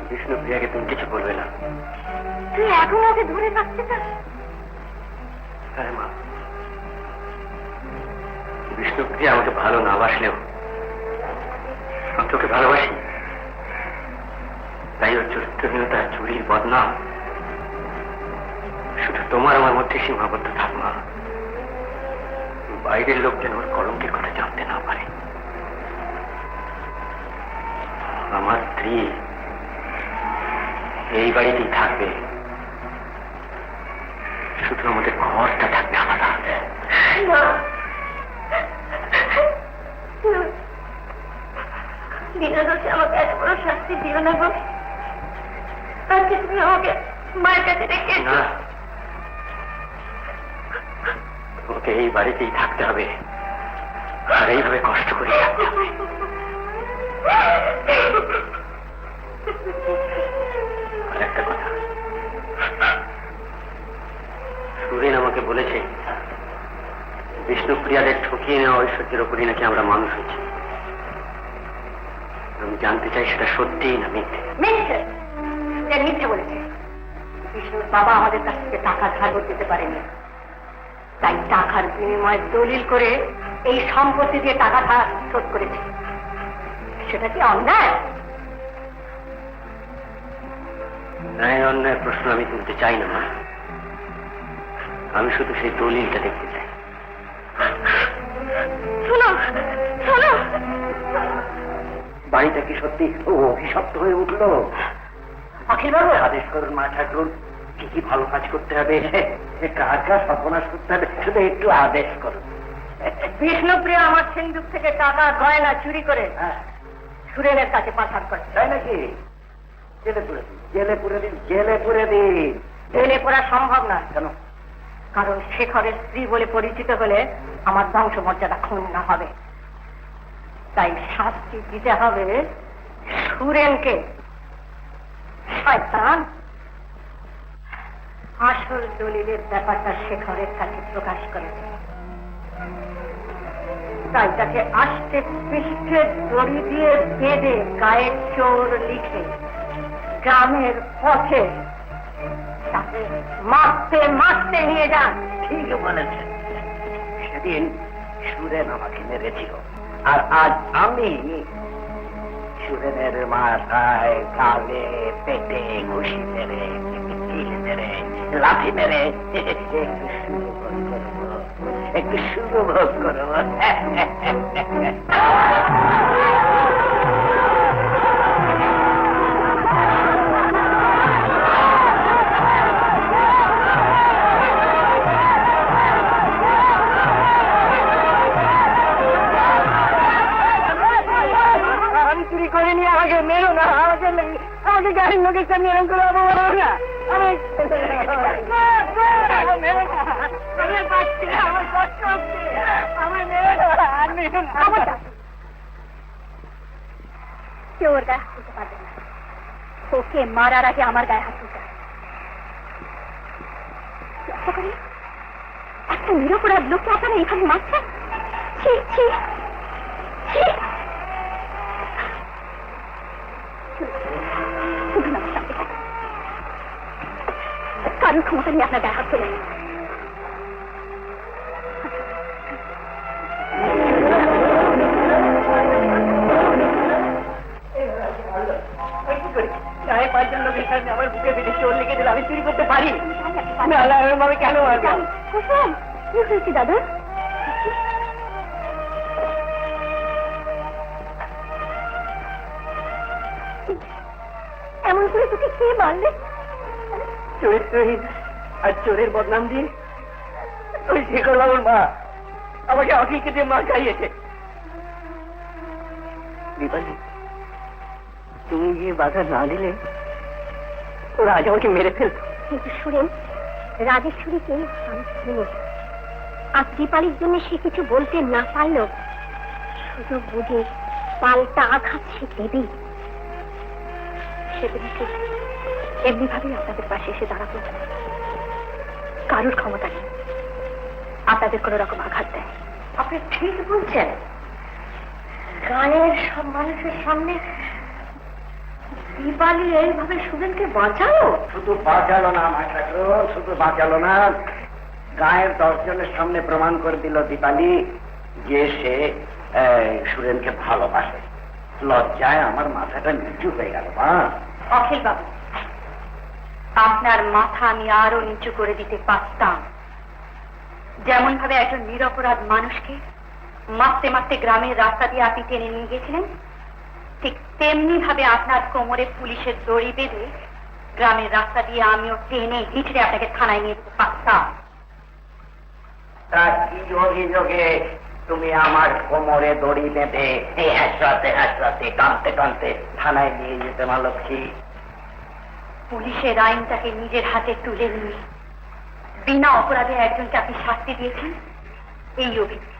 বিষ্ণুপ্রিয়াকে তুমি কিছু বলবে না। তুই এখন ওকে ধরে রাখতে চাস? হ্যাঁ মা, বিষ্ণুপ্রিয়া আমাকে ভালো না বাসলেও আমি তোকে ভালোবাসি। তাই ওর চরিত্রহীনতা, চুরির বদনাম শুধু তোমার আমার মধ্যে সীমাবদ্ধ থাক না। বাইরের লোক যেন ওর কলঙ্কের কথা জানতে না পারে। আমার স্ত্রী এই বাড়িতেই থাকবে, শুধু আমাদের ঘরটা থাকবে আলাদা। বিনা দোষে আমাকে এত বড় শাস্তি দিও না গো। আজকে তুমি আমাকে মায়ের কাছে রেখে না, তোমাকে এই বাড়িতেই থাকতে হবে, আর এইভাবে কষ্ট করে থাকতে হবে। আর একটা কথা, সুরেন আমাকে বলেছে বিষ্ণুপ্রিয়াদের ঠকিয়ে নেওয়া ঐশ্বর্যের উপরই নাকি আমরা মানুষ হচ্ছি। আমি জানতে চাই সেটা সত্যি না মিথ্যে। মিথ্যে, সে মিথ্যে বলেছে। বিষ্ণুর বাবা আমাদের কাছ থেকে টাকা ধার দিতে পারেনি, তাই টাকার বিনিময়ে দলিল করে এই সম্পত্তি দিয়ে টাকা ধার শোধ করেছে। সেটা কি অন্যায়? ন্যায় অন্যায়ের প্রশ্ন আমি তুলতে চাই না মা, আমি শুধু সেই দলিলটা দেখতে চাই। শোনো শোনো, বাড়িটা কি সত্যি অভিশপ্ত হয়ে উঠলো? অখিল বাবু, আদেশ করুন মা ঠাকুর, কি কি ভালো কাজ করতে হবে, কার কার সর্বনাশ করতে হবে, শুধু একটু আদেশ করুন। বিষ্ণুপ্রিয়া আমার সিন্ধুক থেকে টাকা গয়না চুরি করে সুরেনের কাছে পাচার করে। তাই নাকি? জেলে পুরে দিন, জেলে পুরে দিন, জেলে পুরে দিন। জেলে পড়া সম্ভব না, কেন? কারণ শেখরের স্ত্রী বলে পরিচিত হলে আমার বংশ মর্যাদা ক্ষুণ্ণ হবে। তাই শাস্তি দিতে হবে সুরেনকে। শয়তান আসল দলিলের ব্যাপারটা শেখরের কাছে প্রকাশ করেছে, তাই তাকে আষ্টে পৃষ্ঠে দড়ি দিয়ে বেঁধে গায়ে চোর লিখে গ্রামের পথে তাকে মারতে মারতে নিয়ে যান। ঠিক বলেছেন, সেদিন সুরেন আমাকে মেরেছিল, আর আজ আমি সুরেনের মাথায়, গালে, পেটে ঘুষি মেরে, কিল মেরে, লাঠি মেরে একটু সুভোগ করবো। আমি চুরি করে নিয়ে আমাকে মেরো না, আমাকে গাড়ির লোকের সামনে এরকম করে অপমান না। আমি মেরো না, আমি পাচ্ছি না, আমার কষ্ট হচ্ছে, আমার মেরো না, আর মেরো না। কেউ ওর গায়ে হাত তুলতে পারবে না। ওকে মারার আগে আমার গায়ে হাত তুলতে হবে। একটা নিরপরাধ লোককে আপনারা এখানে মারছেন? ছি ছি ছি। কারোর ক্ষমতা নিয়ে আপনার গায়ে হাত তোলেন। গায়ে পাঁচজন লোকের সামনে আমার বুকে পেটে চোর লেগে দিল, আমি চুরি করতে পারি না? আমি কেন মারবো? কুসুম, কি হয়েছে দাদা? এমন করে তোকে কে মারলে? চরিত্রহীন আর চোরের বদনাম দিয়ে ওই শেখর বাবুর মা আমাকে অখিলকে দিয়ে মা খাইয়েছে। দীপালি, তুমি গিয়ে বাধা না দিলে ওরা আজ আমাকে মেরে ফেলতো। কিন্তু শুনেন, রাজেশ্বরীকে আমি চিনি, আর দীপালির জন্য সে কিছু বলতে না পারলেও সুযোগ বুঝে পাল্টা আঘাত সে দেবেই। সেদিনকে এমনি ভাবেই আপনাদের পাশে এসে দাঁড়াবো। কারোর ক্ষমতা নেই আপনাদের কোন রকম আঘাত দেয়। আপনি ঠিক বলছেন, গায়ের সব মানুষের সামনে দীপালি এইভাবে সুরেনকে বাঁচালো। শুধু বাঁচালো না মা ঠাকুর, শুধু বাঁচালো না, গায়ের 10 জনের সামনে প্রমাণ করে দিল দীপালি যে সে সুরেনকে ভালোবাসে। লজ্জায় আমার মাথাটা নিচু হয়ে গেল মা। অখিল বাবু, আপনার মাথা আমি আরো নিচু করে দিতে পারতাম। যেমন ভাবে একজন নিরপরাধ মানুষকে মারতে মারতে গ্রামের রাস্তা দিয়ে আপনি টেনে নিয়ে গেছিলেন, ঠিক তেমনি ভাবে আপনার কোমরে পুলিশের দড়ি বেঁধে গ্রামের রাস্তা দিয়ে আমিও টেনে হিচড়ে আপনাকে থানায় নিয়ে যেতে পারতাম। তা কি অভিযোগে তুমি আমার কোমরে দড়ি বেঁধে হাসরাতে হাসরাতে কাঁদতে কাঁদতে থানায় নিয়ে যেতে মা লক্ষ্মী? পুলিশের আইনটাকে নিজের হাতে তুলে নিয়ে বিনা অপরাধে একজনকে আপনি শাস্তি দিয়েছেন, এই অভিযোগ।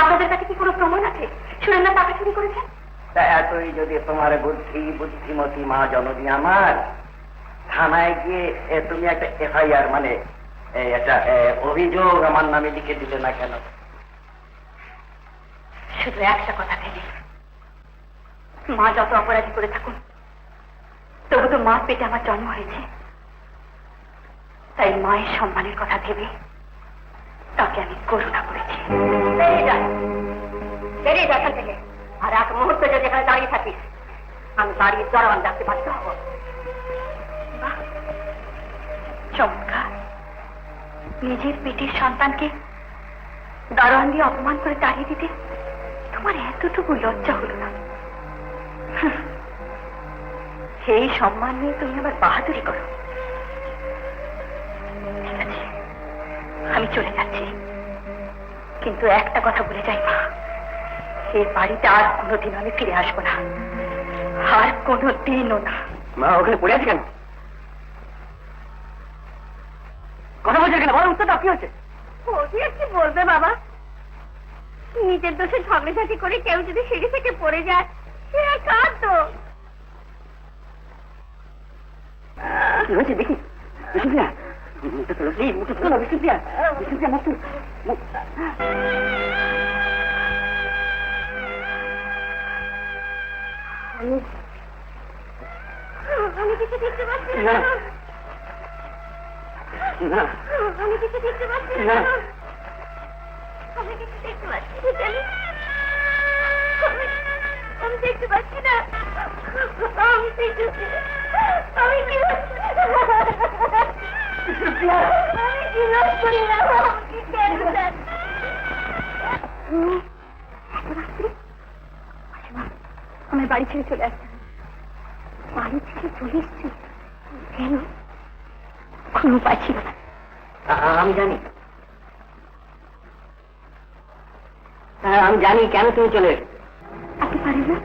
আপনাদের কাছে কি কোনো প্রমাণ আছে সুরেন্দ্র টাকা চুরি করেছেন? তা এতই যদি তোমার বুদ্ধিমতী মা জননী আমার, থানায় গিয়ে তুমি একটা এফআইআর মানে একটা অভিযোগ আমার নামে লিখে দিলে না কেন? শুধু একটা কথা ভেবে, মা যত অপরাধী করে থাকুন, তবু তো মা পেটে আমার জন্ম হয়েছে। তাই মায়ের সম্মানের কথা ভেবে তাকে আমি করুণা করেছি। বেরিয়ে যা এখান থেকে, আর এক মুহূর্ত যদি এখানে দাঁড়িয়ে থাকিস, আমি বাড়ির দরওয়ান ডাকতে বাধ্য হব। চমৎকার! নিজের পেটের সন্তানকে দারোয়ান দিয়ে অপমান করে তাড়িয়ে দিতে তোমার এতটুকু লজ্জা হলো না? সেই সম্মান নিয়ে তুমি আবার বাহাদুরি করো। ঠিক আছে, আমি চলে যাচ্ছি, কিন্তু একটা কথা বলে যাই মা, এই বাড়িতে আর কোনোদিন আমি ফিরে আসবো না, আর কোনোদিনও না। মা ওখানে পড়ে আছে কেন? কথা বলছে কেন? বলো উত্তরটা কি হচ্ছে? ওকে আর কি বলবে বাবা, নিজের দোষে ঝগড়াঝাটি করে কেউ যদি সিঁড়ি থেকে পড়ে যায়, সে আর কার দোষ? কি হয়েছে দেখি। বিষ্ণুপ্রিয়া, মুখটা তোলো প্লিজ, মুখটা তোলো বিষ্ণুপ্রিয়া, বিষ্ণুপ্রিয়া মুখ তুল। আমি কিছু দেখতে পাচ্ছি না না, না আমি কিছু দেখতে পাচ্ছি না, না, আমি কিছু দেখতে পাচ্ছি না, আমি দেখতে পাচ্ছি না, আমি দেখতে পাচ্ছি না, আমি কি আমি কি রোজ করি না, আমাকে কেন দেন? আমার বাড়ি ছেড়ে চলে আসছে। বাড়ি ছেড়ে চলে এসছি কেন? কোনো উপায় ছিল না। আমি জানি, আমি জানি কেন তুমি চলে এসো। আপনি পারেন না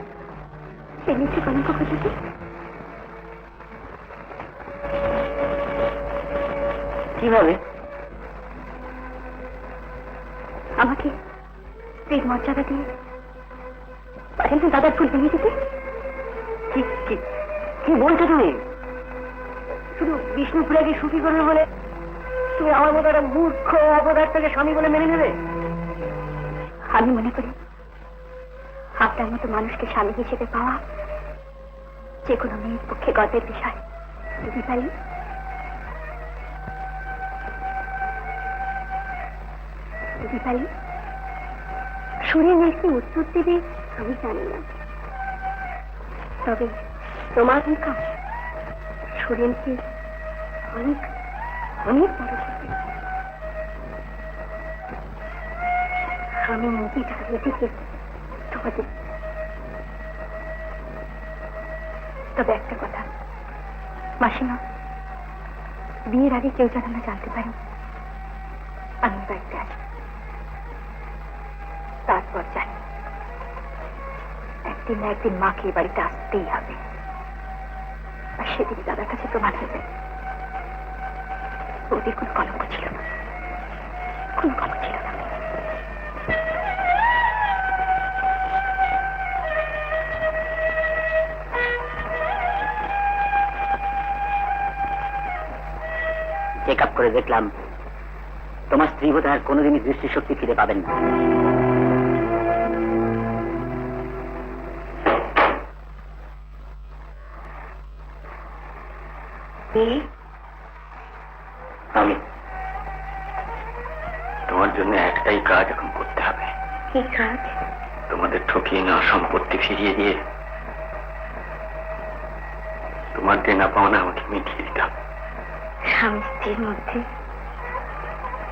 সে নিচে কলঙ্ক করতে? কিভাবে? আমাকে স্ত্রীর মর্যাদা দিয়ে পারেন তো দাদার ফুল ভেঙে দিতে? কি বলছো তুমি? শুধু বিষ্ণুপ্রিয়াকে সুখী করবে বলে তুমি আমার মতো একটা মূর্খ অপদার্থকে স্বামী বলে মেনে নেবে? আমি মনে করি আপনার মতো মানুষকে স্বামী হিসেবে পাওয়া যে কোনো মেয়ের পক্ষে গর্বের বিষয়। দিদি পারি সুরে কি উত্তর দেবে আমি জানি না, তবে তোমার মুখা সুরেনকে অনেক অনেক বড় করবে। আমি মুভি দাঁড়িয়ে থেকে তোমাদের, তবে একটা কথা মাসিমা, বিয়ের আগে কেউ যেন না জানতে পারি আমি বাড়িতে আছি। তারপর জানি একদিন না একদিন মাকে এই বাড়িতে আসতেই হবে, আর সেদিন দাদার কাছে প্রমাণ হয়ে যাবে ওদের কোনো কলঙ্ক ছিল না, কোনো কলঙ্ক ছিল না। চেক আপ করে দেখলাম তোমার স্ত্রী বোধ আর কোনোদিনই দৃষ্টিশক্তি ফিরে পাবেন না। আমি তোমার জন্য একটাই কাজ এখন করতে হবে। কি কাজ? তোমাদের ঠকিয়ে নেওয়া সম্পত্তি ফিরিয়ে দিয়ে তোমার দেনা পাওনা আমাকে মিটিয়ে দিতাম। স্বামী স্ত্রীর মধ্যে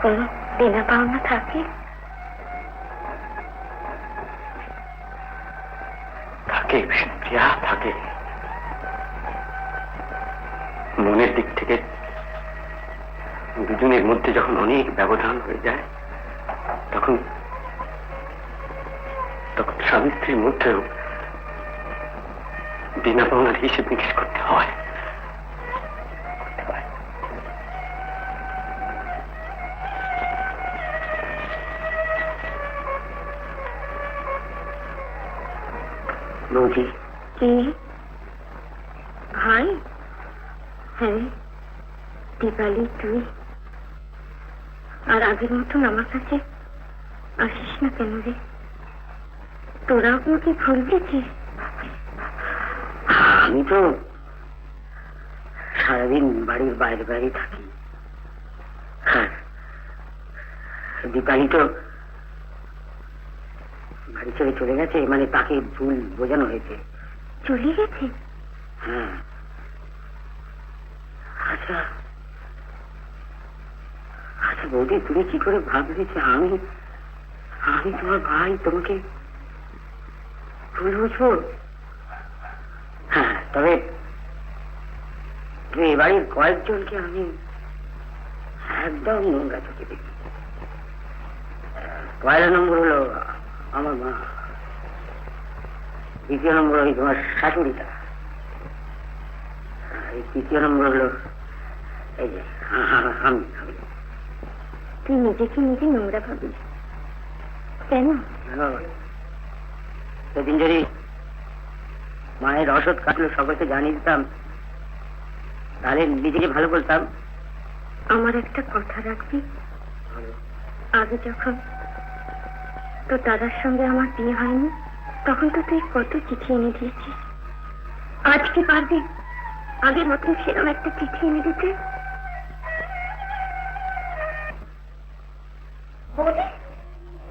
কোনো দেনা পাওনা থাকে? থাকে বিষ্ণুপ্রিয়া, থাকে। মনের দিক থেকে দুজনের মধ্যে যখন অনেক ব্যবধান হয়ে যায় তখন স্বামী স্ত্রীর মধ্যেও দেনা পাওনার হিসেব নিকেশ করতে হয়। বৌদি, কি ভাই? হ্যাঁ, দীপালি তুই আর আগের মতন আমার কাছে আসিস না কেন রে? তোরা আমাকে ভুল গেছিস? আমি তো সারাদিন বাড়ির বাইরে বাইরে থাকি। হ্যাঁ, দীপালি তো বাড়ি ছেড়ে চলে গেছে, মানে তাকে ভুল বোঝানো হয়েছে। চলে গেছে? হ্যাঁ। আচ্ছা আচ্ছা বৌদি, তুমি কি করে ভাবলে যে আমি তোমার ভাই তোমাকে ভুল বুঝবো? হ্যাঁ, তবে তুমি এবাড়ির কয়েকজনকে আমি একদম নোংরা চোখে দেখি। পয়লা নম্বর হলো আমার মা, দ্বিতীয় নম্বর ওই তোমার শাশুড়িটা, এই তৃতীয় নম্বর হলো এই যে আমি। তুই নিজেকে নিজে নোংরা ভাবিস কেন? সেদিন যদি মায়ের রসদ কাটলো সকলকে জানিয়ে দিতাম তাহলে নিজেকে ভালো বলতাম। আমার একটা কথা রাখবি? আগে যখন তো দাদার সঙ্গে আমার বিয়ে হয়নি তখন তো তুই কত চিঠি এনে দিয়েছিস। আজকে পারবি আগের মতন সেরকম একটা চিঠি এনে দিতে?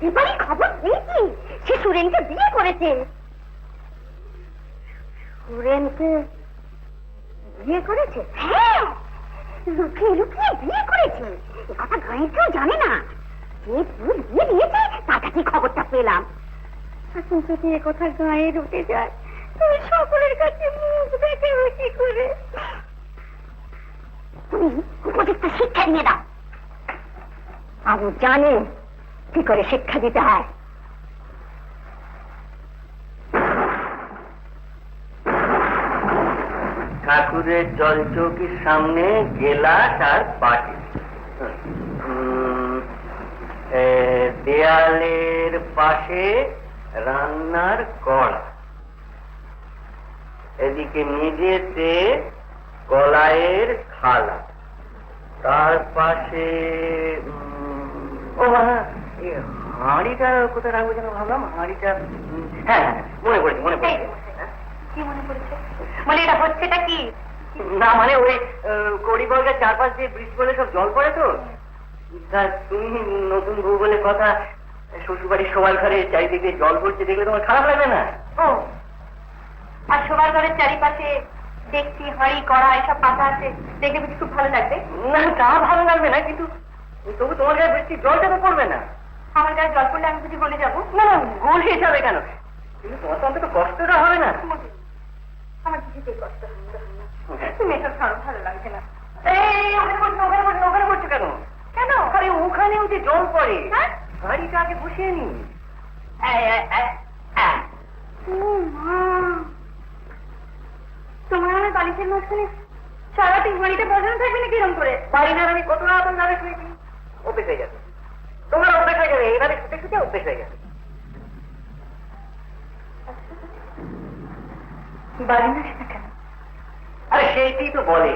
এবারই খবর পেয়েছি সে সুরেনকে বিয়ে করেছে। সুরেনকে বিয়ে করেছে? হ্যাঁ, লুকিয়ে লুকিয়ে বিয়ে করেছে। এ কথা গাঁয়ের কেউ জানে না। যে তুই বিয়ে দিয়েছে তার কাছে খবরটা পেলাম। এখন যদি এ কথা গায়ে উঠে যায় তুমি সকলের কাছে মুখ দেখাবে কি করে? তুমি উপযুক্ত শিক্ষা দিয়ে দাও। আমি জানি কি করে শিক্ষা দিতে হয়। ঠাকুরের জল চৌকির সামনে গেলাস আর বাটি, দেয়ালের পাশে রান্নার কড়া, এদিকে মেঝেতে কলাইয়ের থালা, তার পাশে হাঁড়িটা কোথায় রাখবো যেন ভাবলাম। হাঁড়িটা হ্যাঁ মনে পড়েছে, মনে পড়েছে। কি মনে পড়েছে? মানে এটা হচ্ছেটা কি? না মানে ওই কড়িবর্গের চারপাশ দিয়ে বৃষ্টি পড়লে সব জল পড়ে তো। তা তুমি নতুন বউ বলে কথা, শ্বশুরবাড়ির সবার ঘরে চারিদিকে জল পড়ছে দেখলে তোমার খারাপ লাগবে না? ও, আর সবার ঘরের চারিপাশে দেখছি হাঁড়ি কড়া এসব পাতা আছে, দেখে বুঝি খুব ভালো লাগবে? না তা ভালো লাগবে না, কিন্তু তবু তোমার গায়ে বৃষ্টির জলটা তো পড়বে না। আমার গায়ে জল পড়লে আমি বুঝি গলে যাবো? না না, গোল হিসাবে কেন, কিন্তু তোমার তো অন্তত কষ্টটা হবে না। আমার কিছুতেই কষ্ট হয় না। তুমি এসব ছাড়ো, ভালো লাগছে না। এই ওখানে বলছো, ওখানে বলছো, ওখানে বলছো কেন? কেন? আরে ওখানেও যে জল পড়ে, হ্যাঁ? হাঁড়িটা আগে বসিয়ে নি। তোমার আমার বালিশের মাঝখানে সারাদিন হাঁড়িটা বসানো থাকবে না কিরম করে? বাড়ি না আমি কত রাত ধরে শুয়েছি, অভ্যেস হয়ে যাবে। তোমার অভ্যেস হয়ে যাবে, এইভাবে শুতে শুতে অভ্যেস হয়ে যাবে। বাড়ি না সেটা কেন? আরে সেইটাই তো বলে,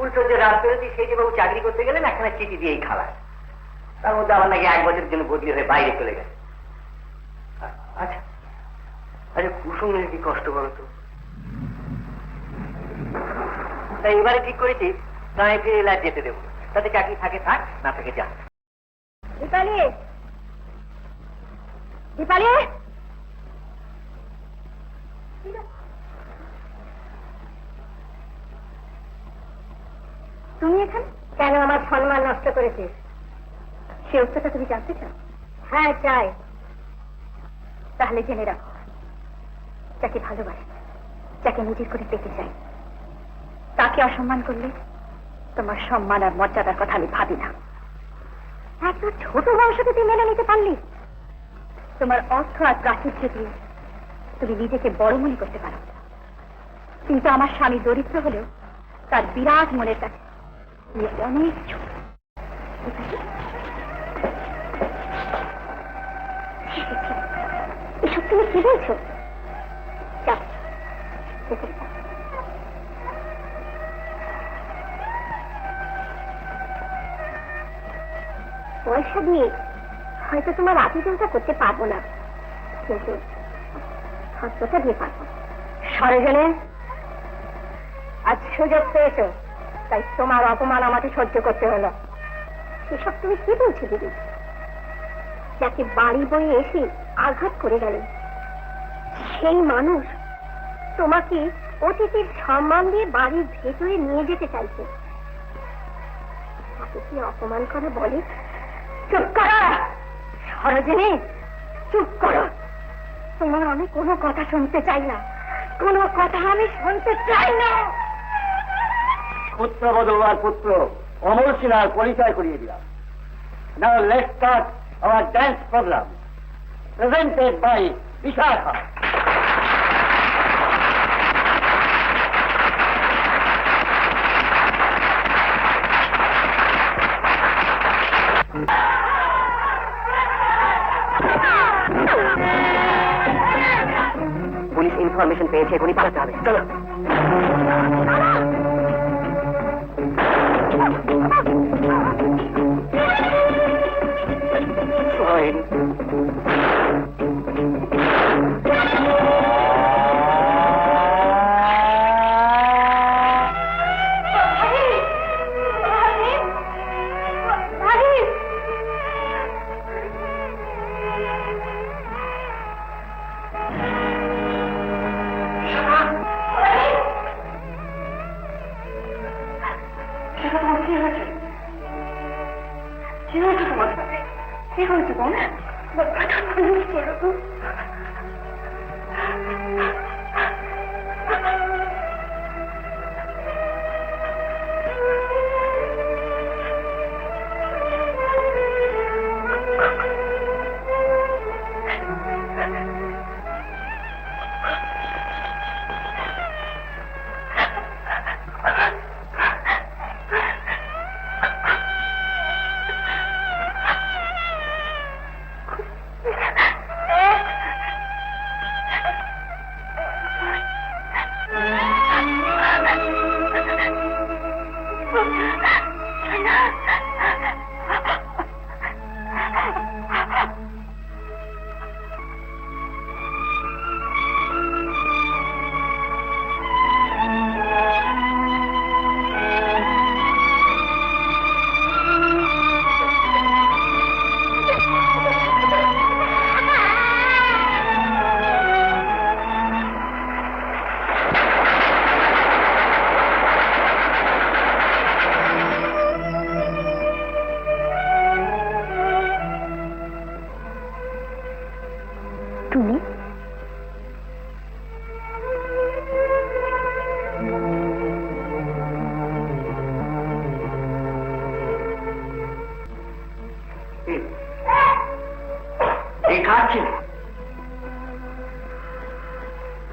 উল্টো যে রাত পেরেছি সেই যে বাবু চাকরি করতে গেলেন একখানা চিঠি দিয়েই খালাস, তার মধ্যে আমার নাকি 1 বছরের জন্য বদলি হয়ে বাইরে চলে গেছে। আচ্ছা আরে কুসুমের কি কষ্ট বলো তো। তাই এবারে ঠিক করেছি গায়ে ফিরে এলে আর যেতে দেবো, তাতে চাকরি থাকে থাক, না থাকে যা। দীপালি, দীপালি, তুমি এখানে কেন? আমার সম্মান নষ্ট করেছিস? সে উত্তরটা তুমি জানতে চাও? হ্যাঁ চাই। তাহলে জেনে রাখো, যাকে ভালোবাসি, যাকে নিজের করে পেতে চাই, তাকে অসম্মান করলে তোমার সম্মান আর মর্যাদার কথা আমি ভাবি না। একদম ছোট বংশকে তুই মেনে নিতে পারলি? তোমার অর্থ আর প্রাচুর্য দিয়ে তুমি নিজেকে বড় মনে করতে পারো, কিন্তু আমার স্বামী দরিদ্র হলেও তার বিরাট মনের কাছে তুমি অনেক ছোট। এসব তুমি কি বলছো? পয়সা দিয়ে হয়তো তোমার আতিথ্যটা করতে পারবো না, কিন্তু হাতটা দিয়ে পারবো। সরেজনে আজ সুযোগ পেয়েছো, তাই তোমার অপমান আমাকে সহ্য করতে হলো। এসব তুমি কি বলছো দিদি? যাকে বাড়ি বয়ে এসে আঘাত করে গেলে সেই মানুষ তোমাকে অতিথির সম্মান দিয়ে বাড়ির ভেতরে নিয়ে যেতে চাইছে, তাকে কি অপমান করে বলে? চুপ করো সরোজিনী, চুপ করো। তোমার আমি কোনো কথা শুনতে চাই না, কোনো কথা আমি শুনতে চাই না। পুত্রবধূ আর পুত্র অমর সিনহার পরিচয় করিয়ে দিলাম। Now let's start our dance program, presented by Vishakha. Police information পেয়েছে, এখনই পালাতে হবে। চলো।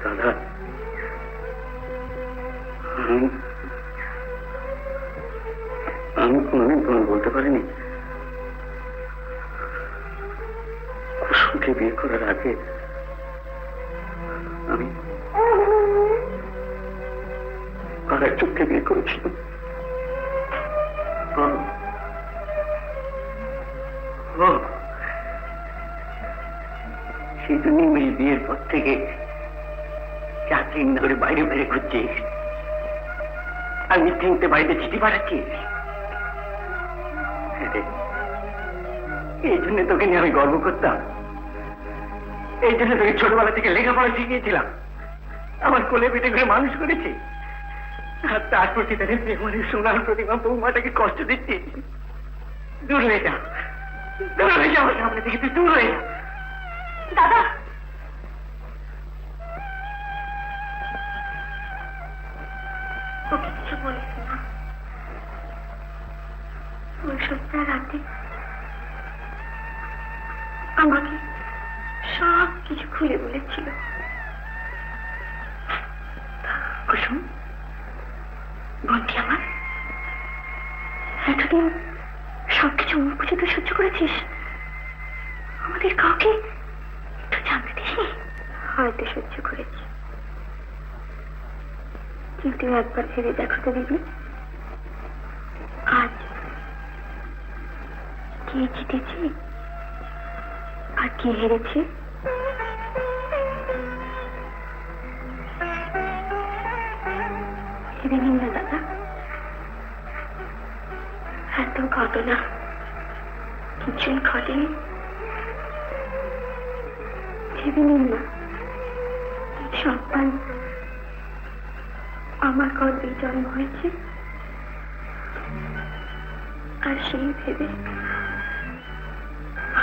দাদা, আমি কোনোদিন তোমার বলতে পারিনি কুসুমকে বিয়ে করার আগে আমি আর একজনকে বিয়ে করেছিলাম। সেই জন্যই মেয়ে বিয়ের পর থেকে চাকরি না করে বাইরে বাইরে ঘুরছিস আর মিথ্যে মিথ্যে বাড়িতে চিঠি পাঠাচ্ছিস। এই জন্য তোকে নিয়ে আমি গর্ব করতাম। এই জন্য তোকে ছোটবেলা থেকে লেখাপড়া শিখিয়েছিলাম, আমার কোলে পিঠে করে মানুষ করেছি, আর তার প্রতি তাদের প্রেমের সোনার প্রতিমা বৌমাটাকে কষ্ট দিচ্ছি। দূর হয়ে যা, দূর হয়ে যা, আমার সামনে থেকে তুই দূর হয়ে যা। দাদা, ওকে কিছু বলিস না। ওই সপ্তাহ রাতে আমাকে সব কিছু খুলে বলেছিল। কুসুম, বন্ধি আমার, এতদিন সবকিছু মুখ বুঝে তো সহ্য করেছিস, আমাদের কাউকে একটু জানতে দিসনি? হয়তো সহ্য করেছি, কিন্তু একবার ভেবে দেখো তো দিদি, আজ কে জিতেছে আর কে হেরেছে? ভেবে নিন না দাদা, এত ঘটনা কিছুই ঘটেনি। ভেবে নিন না, সন্তান আমার গর্ভে জন্ম হয়েছে, আর সেই ভেবে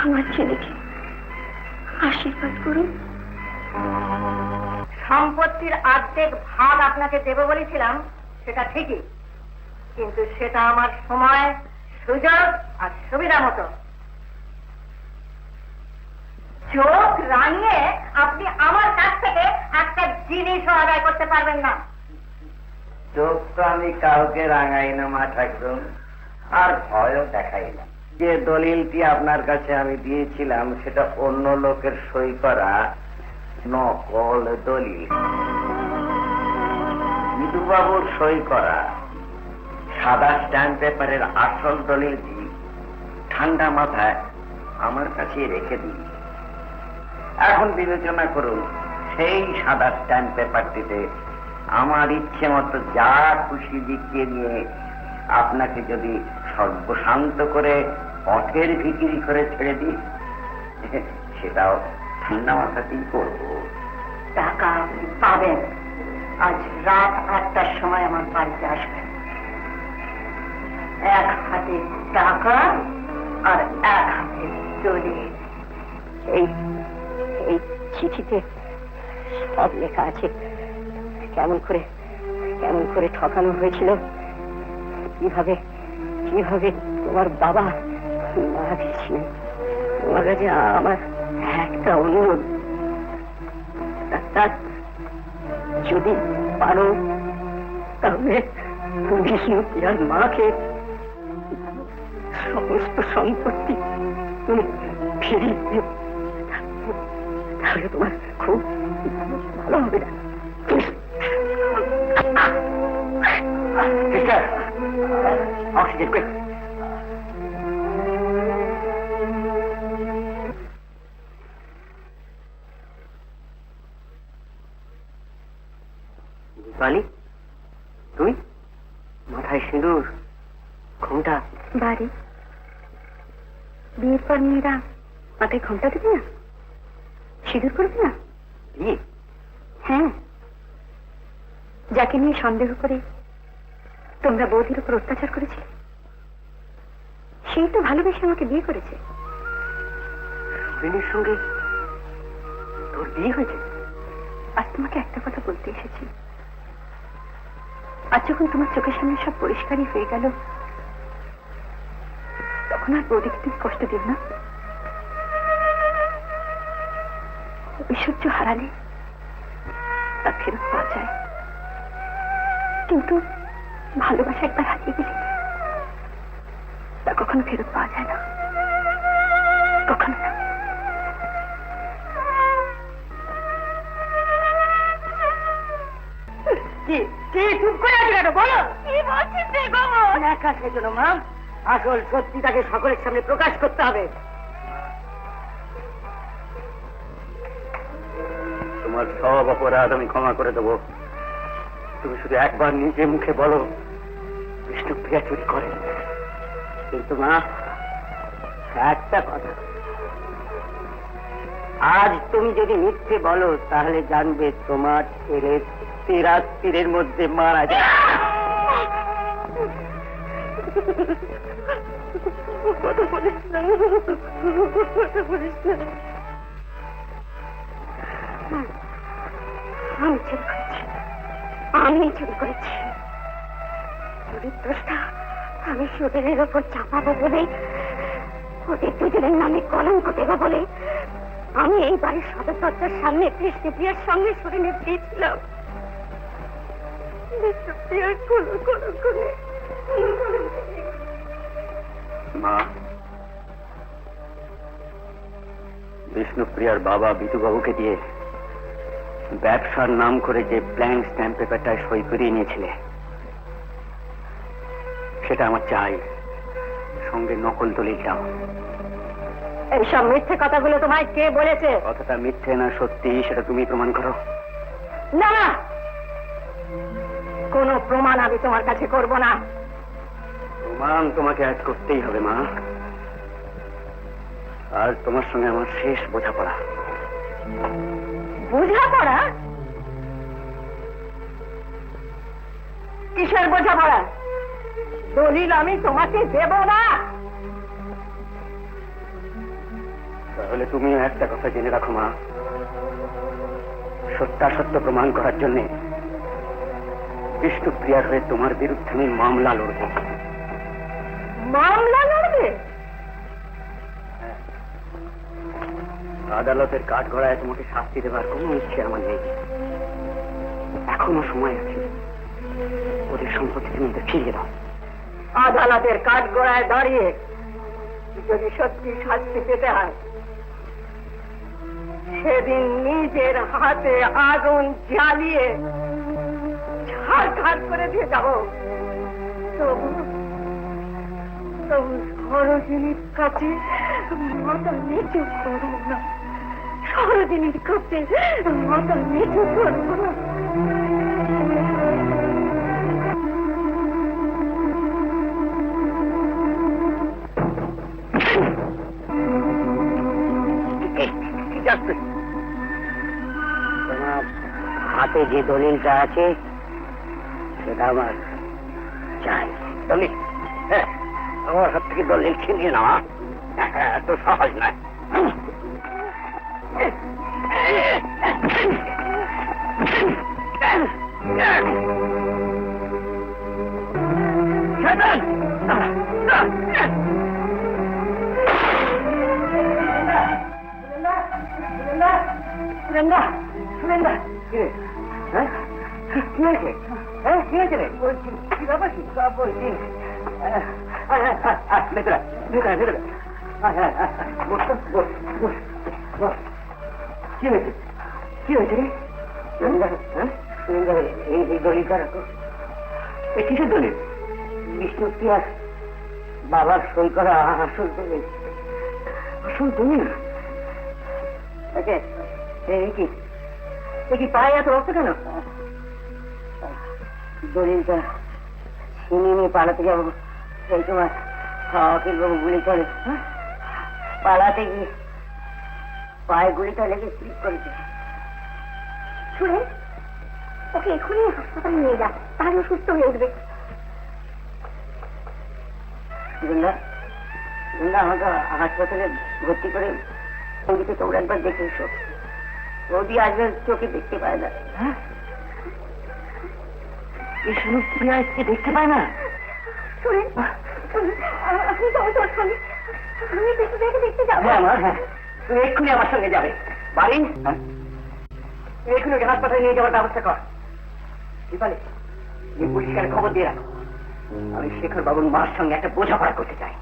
আমার ছেলেকে আশীর্বাদ করুন। সম্পত্তির অর্ধেক ভাগ আপনাকে দেব বলেছিলাম, সেটা ঠিকই, কিন্তু সেটা আমার সময়, সুযোগ আর সুবিধা মতো। চোখ রাঙিয়ে আপনি আমার কাছ থেকে একটা জিনিসও আদায় করতে পারবেন না। চোখ তো আমি কাউকে রাঙাই না মা ঠাকুর, আর ভয়ও দেখাই না। যে দলিলটি আপনার কাছে আমি দিয়েছিলাম সেটা অন্য লোকের সই করা নকল দলিল। বিধুবাবুর সই করা সাদা স্ট্যাম্প পেপারের আসল দলিলটি ঠান্ডা মাথায় আমার কাছে রেখে দিই। এখন বিবেচনা করুন, সেই সাদা স্ট্যাম্প পেপারটিতে আমার ইচ্ছে মতো যা খুশি লিখিয়ে নিয়ে আপনাকে যদি সর্বশান্ত করে পথের ভিকিরি করে ছেড়ে দিই, সেটাও ঠান্ডা মাথাতেই করবো। টাকা আপনি পাবেন, আজ রাত 8টার সময় আমার বাড়িতে আসবেন। এক হাতে টাকা আর এক হাতে দলিল। এই এই চিঠিতে সব লেখা আছে, কেমন করে ঠকানো হয়েছিল, কিভাবে তোমার বাবা মারা গেছিলেন। তোমার কাছে আমার একটা অনুরোধ, ডাক্তার, যদি পারো তাহলে বিষ্ণুপ্রিয়ার মাকে সমস্ত সম্পত্তি তুমি ফিরিয়ে দিও, তাহলে তোমার খুব ভালো হবে। Oxygen quick. বালি, তুই মাথায় সিঁদুর, ঘোমটা। বাড়ি বিয়ের পর মেয়েরা মাথায় ঘোমটা দেবে না, সিঁদুর করবে না? বিয়ে? হ্যাঁ, যাকে নিয়ে সন্দেহ করে তোমরা বৌদির উপর অত্যাচার করেছিলে, সেই তো ভালোবেসে আমাকে বিয়ে করেছে। বিনির সঙ্গে তোর বিয়ে হয়েছে? আজ তোমাকে একটা কথা বলতে এসেছি। আজ যখন তোমার চোখের সামনে সব পরিষ্কারই হয়ে গেল, তখন আর বৌদিকে তুমি কষ্ট দিও না। ঐশ্বর্য হারালে তা ফেরত পাওয়া যায়, কিন্তু ভালোবাসা একবার হারিয়ে গেলে তা কখনো ফেরত পাওয়া যায় না, কখনো না। চুপ করে আছে কেন, বলো কি বলছিস? মা, আসল সত্যিটাকে সকলের সামনে প্রকাশ করতে হবে। তোমার সব অপরাধ আমি ক্ষমা করে দেবো, তুমি শুধু একবার নিজে মুখে বলো বিষ্ণুপ্রিয়া চুরি করে। কিন্তু মা, একটা কথা, আজ তুমি যদি মিথ্যে বলো তাহলে জানবে তোমার ছেলে তীরের মধ্যে মারা যায়। আমি চুরি করেছি, আমি চুরি করেছি। চুরির দোষটা আমি সুদের ওপর চাপাবো বলে, ওদের দুজনের নামে কলঙ্ক দেব বলে আমি এই বাড়ির সদর দরজার সামনে কৃষ্ণপ্রিয়ার সঙ্গে সুরেনে দিয়েছিলাম। কৃষ্ণপ্রিয়ার কোনো কলঙ্ক নেই। মা, বিষ্ণুপ্রিয়ার বাবা বিটুবাবুকে দিয়ে ব্যবসার নাম করে যে ব্ল্যাঙ্ক স্ট্যাম্প পেপারটায় সই করিয়ে নিয়েছিলে, সেটা আমার চাই, সঙ্গে নকল দলিল চাও। এইসব মিথ্যে কথাগুলো তোমায় কে বলেছে? কথাটা মিথ্যে না সত্যি সেটা তুমি প্রমাণ করো। না না, কোনো প্রমাণ আমি তোমার কাছে করব না। প্রমাণ তোমাকে আজ করতেই হবে মা। আর তোমার সঙ্গে আমার শেষ বোঝাপড়া। বোঝাপড়া? কিসের বোঝাপড়া? দলিল আমি তোমাকে দেব না। তাহলে তুমি একটা কথা জেনে রাখো মা, সত্যাসত্য প্রমাণ করার জন্য বিষ্ণুপ্রিয়ার হয়ে তোমার বিরুদ্ধে আমি মামলা লড়ব। মামলা লড়বে? আদালতের কাঠগড়ায় তোমাকে শাস্তি দেবার কোনো ইচ্ছে আমার নেই। এখনো সময় আছে, ওদের সম্পত্তি তুমি ফিরিয়ে দাও। আদালতের কাঠগড়ায় দাঁড়িয়ে যদি সত্যি শাস্তি পেতে হয়, সেদিন নিজের হাতে আগুন জ্বালিয়ে ছাড়খাড় করে দিয়ে যাব। তবু সরোজিনীর কাছে মাথা নিচু করব না। সরোজিনীর কাছে মাথা নিচু করব না। তোমার হাতে যে দলিলটা আছে সেটা আমার চাই। দলিল? হ্যাঁ, আমার হাত থেকে দলিল ছিনিয়ে নেওয়া এত সহজ নয়। সুরেন্দা, সুরেন্দা, কি হয়েছে? হ্যাঁ, কি হয়েছে রে? বলছি কি ব্যাপার? কি বলছি? ভেতরে ভেতরে ভেতরে কি হয়েছে? কি হয়েছে রে? এই দলিলটা রাখো। এ কিসের দলিল? বিষ্ণুপ্রিয়ার বাবার সই করা আসল দলিল। আসল দলিল? কি পায়ে এত রক্ত কেন? দলিলটা ছিনিয়ে নিয়ে পালাতে যাবো, সেই তোমার অখিল বাবু গুলি করে। পালাতে গিয়ে পায়ে গুলিটা লেগে স্লিপ করেছে। শুনে ওকে এখনই হাসপাতালে নিয়ে যা, তাহলে সুস্থ হয়ে উঠবে। আমাকে হাসপাতালে ভর্তি করে সঙ্গীতে তোমরা একবার দেখে এসো। বৌদি আজকাল চোখে দেখতে পায় না। এই সমস্ত আজকে দেখতে পায় না। শুনে আপনি তো তোর সঙ্গে আমি দেখে দেখে দেখতে যাবো। হ্যাঁ, তুমি এক্ষুনি আমার সঙ্গে যাবে। বাড়ি তুমি এক্ষুনি ওকে হাসপাতালে নিয়ে যাওয়ার ব্যবস্থা কর। দীপালি, তুমি পুলিশকে খবর দিয়ে রাখো। আমি শেখর বাবুর মার সঙ্গে একটা বোঝাপড়া করতে চাই।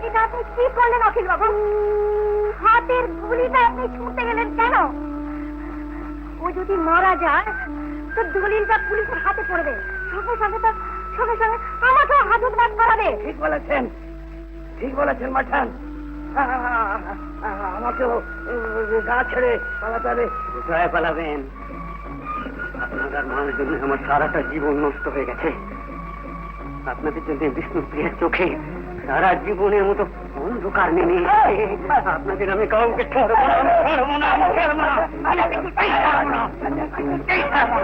এটা আপনি কি করলেন অখিল বাবু? হাতের গুলিটা আপনি ছুঁতে গেলেন কেন? ও যদি মারা যায় তো দলিলটা পুলিশের হাতে পড়বে, সঙ্গে সঙ্গে তো সঙ্গে সঙ্গে আমাকেও হাজতবাস করাবে। ঠিক বলেছেন, ঠিক বলেছেন মাঠান। আমাকেও গা ছেড়ে পালাতে হবে। কোথায় পালাবেন? আপনাদের মায়ের জন্য আমার সারাটা জীবন নষ্ট হয়ে গেছে। আপনাদের জন্য বিষ্ণুপ্রিয়ার চোখে সারা জীবনের মতো অন্ধকার নেমে এসেছে। আপনাদের আমি কাউকে ছাড়বো না, আমি ছাড়বো না, আমি ছাড়বো না, আমি কিছুতেই ছাড়বো না, কিছুতেই ছাড়বো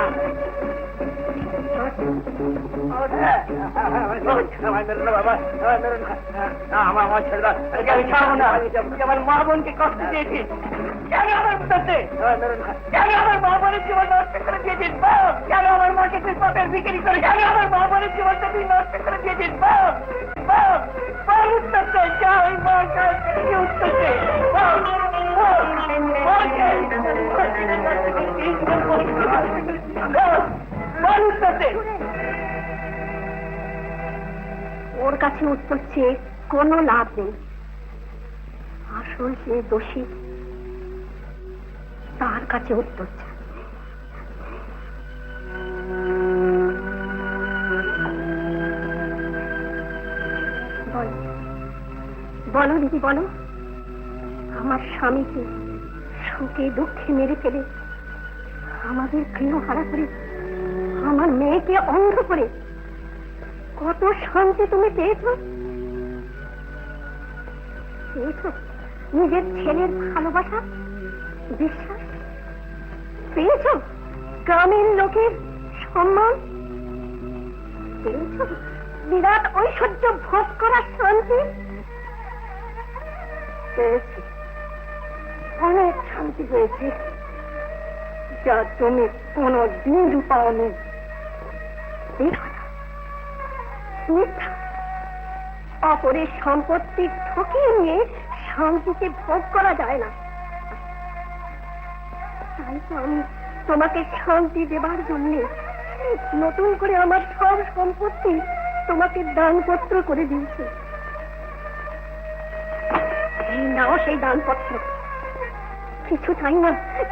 না। আমার মা বোনকে কষ্ট দিয়েছি, কেন আমার সাথে কেন আমার মা বোনের জীবন নষ্ট করে দিয়েছিস বাপ? কেন আমার মাকে তুই পাপের বিক্রি করে, কেন আমার মা বোনের জীবনটা তুই নষ্ট করে দিয়েছিস বাপ? বাপ বাপ উত্তর চাই, যা ওই মা কাছে উত্তর চাই বাপ, ওর কাছে উত্তর চেয়ে কোনো লাভ নেই। আসল যে দোষী তার কাছে উত্তর চায়। বলো বলো দিদি বলো, আমার স্বামীকে সুখে দুঃখে মেরে ফেলে, আমাদের গৃহ হারা করে, আমার মেয়েকে অন্ধ করে কত শান্তি তুমি পেয়েছো? পেয়েছো নিজের ছেলের ভালোবাসা, বিশ্বাস, পেয়েছো গ্রামের লোকের সম্মান, পেয়েছো বিরাট ঐশ্বর্য ভোগ করার শান্তি, পেয়েছি অনেক শান্তি পেয়েছি, যা তুমি কোনো দিন পাওনি। মিথ্যা, অপরের সম্পত্তি ঠকিয়ে নিয়ে শান্তিকে ভোগ করা যায় না। তাই তো আমি তোমাকে শান্তি দেবার জন্য নতুন করে আমার সব সম্পত্তি তোমাকে দানপত্র করে দিয়েছি। এই নাও সেই দানপত্র। কিছু চাই না,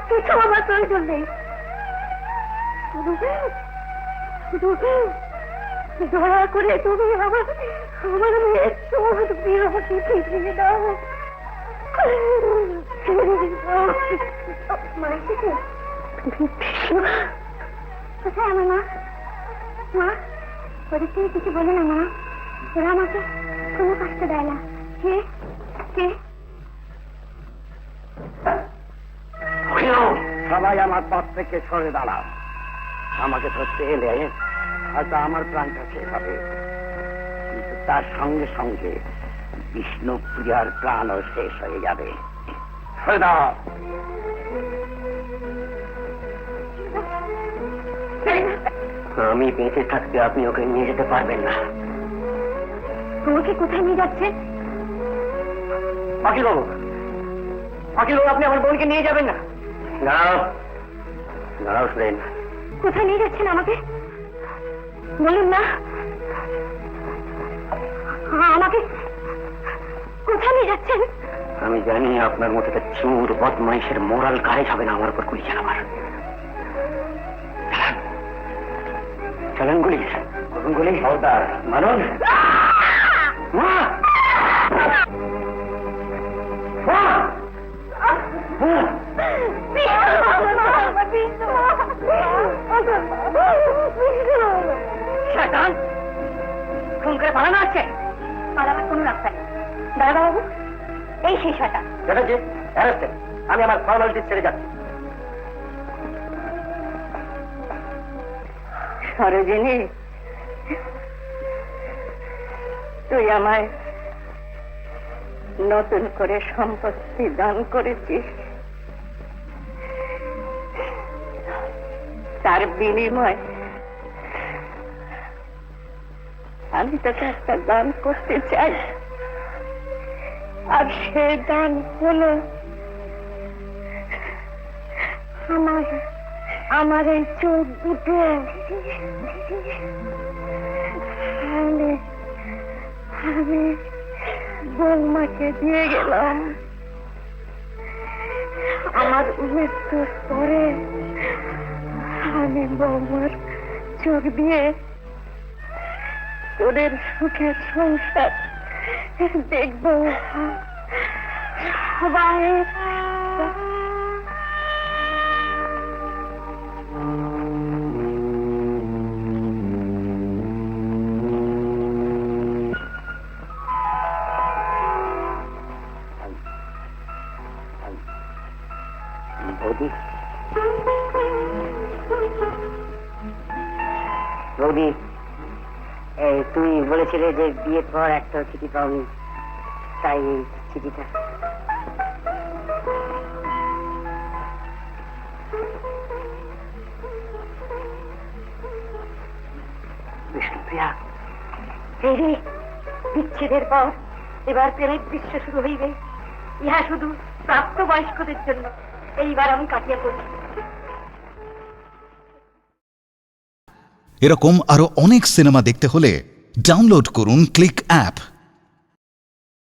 কিছু আমার প্রয়োজন নেই, শুধু শুধু দয়া করে তুমি আমার মেয়ের চোখ দিয়ে আমাকে ফিরিয়ে দাও। কোথায় আমার মা? মা ওদের থেকে কিছু বলে না মা, ওরা আমাকে কোনো কষ্ট দেয় না। কে কে? সবাই আমার পথ থেকে সরে দাঁড়াও। আমাকে ধরতে এলে হয়তো আমার প্রাণটা শেষ হবে, কিন্তু তার সঙ্গে সঙ্গে বিষ্ণুপ্রিয়ার প্রাণও শেষ হয়ে যাবে। সরে দাও। আমি বেঁচে থাকতে আপনি ওকে নিয়ে যেতে পারবেন না। তোমাকে কোথায় নিয়ে যাচ্ছে? পাখিবাবু, পাখিবাবু, আপনি আমার বোনকে নিয়ে যাবেন না। দাঁড়াও দাঁড়াও শুনেন। কোথায় নিয়ে যাচ্ছেন আমাকে? বলুন না, আমাকে কোথায় নিয়ে যাচ্ছেন? আমি জানি আপনার মতো একটা চোর বদমাইশের মোরাল কারেজ হবে না আমার উপর গুলি চালাবার। চালান গুলি, গুলি। সর্দার মানুষ খুন করে পালানো আছে, পালাবার কোনো রাস্তা নেই। দাদা বাবু, এই সেই শয়তান। আমি আমার ফর্মালিটি ছেড়ে যাচ্ছি। সরোজিনী, তুই আমায় নতুন করে সম্পত্তি দান করেছিস, তার বিনিময় আমি তোকে একটা দান করতে চাই। আর সে দান হলো আমার এই চোখ দুটো। আমি বৌমাকে দিয়ে গেলাম। আমার মৃত্যুর পরে আমি বৌমার চোখ দিয়ে তোদের সুখের সংসার দেখবো। সবাই বৌদি, বৌদি, তুমি বলেছিলে যে বিয়ের পর একটা চিঠি পাওনি, তাই এই চিঠিটা। বিষ্ণুপ্রিয়া, এই রে, বিচ্ছেদের পর এবার প্রেমের দৃশ্য শুরু হইবে। ইহা শুধু প্রাপ্তবয়স্কদের জন্য। এইবার আমি কাটিয়ে পড়ি। এরকম আরো অনেক সিনেমা দেখতে হলে ডাউনলোড করুন ক্লিক অ্যাপ।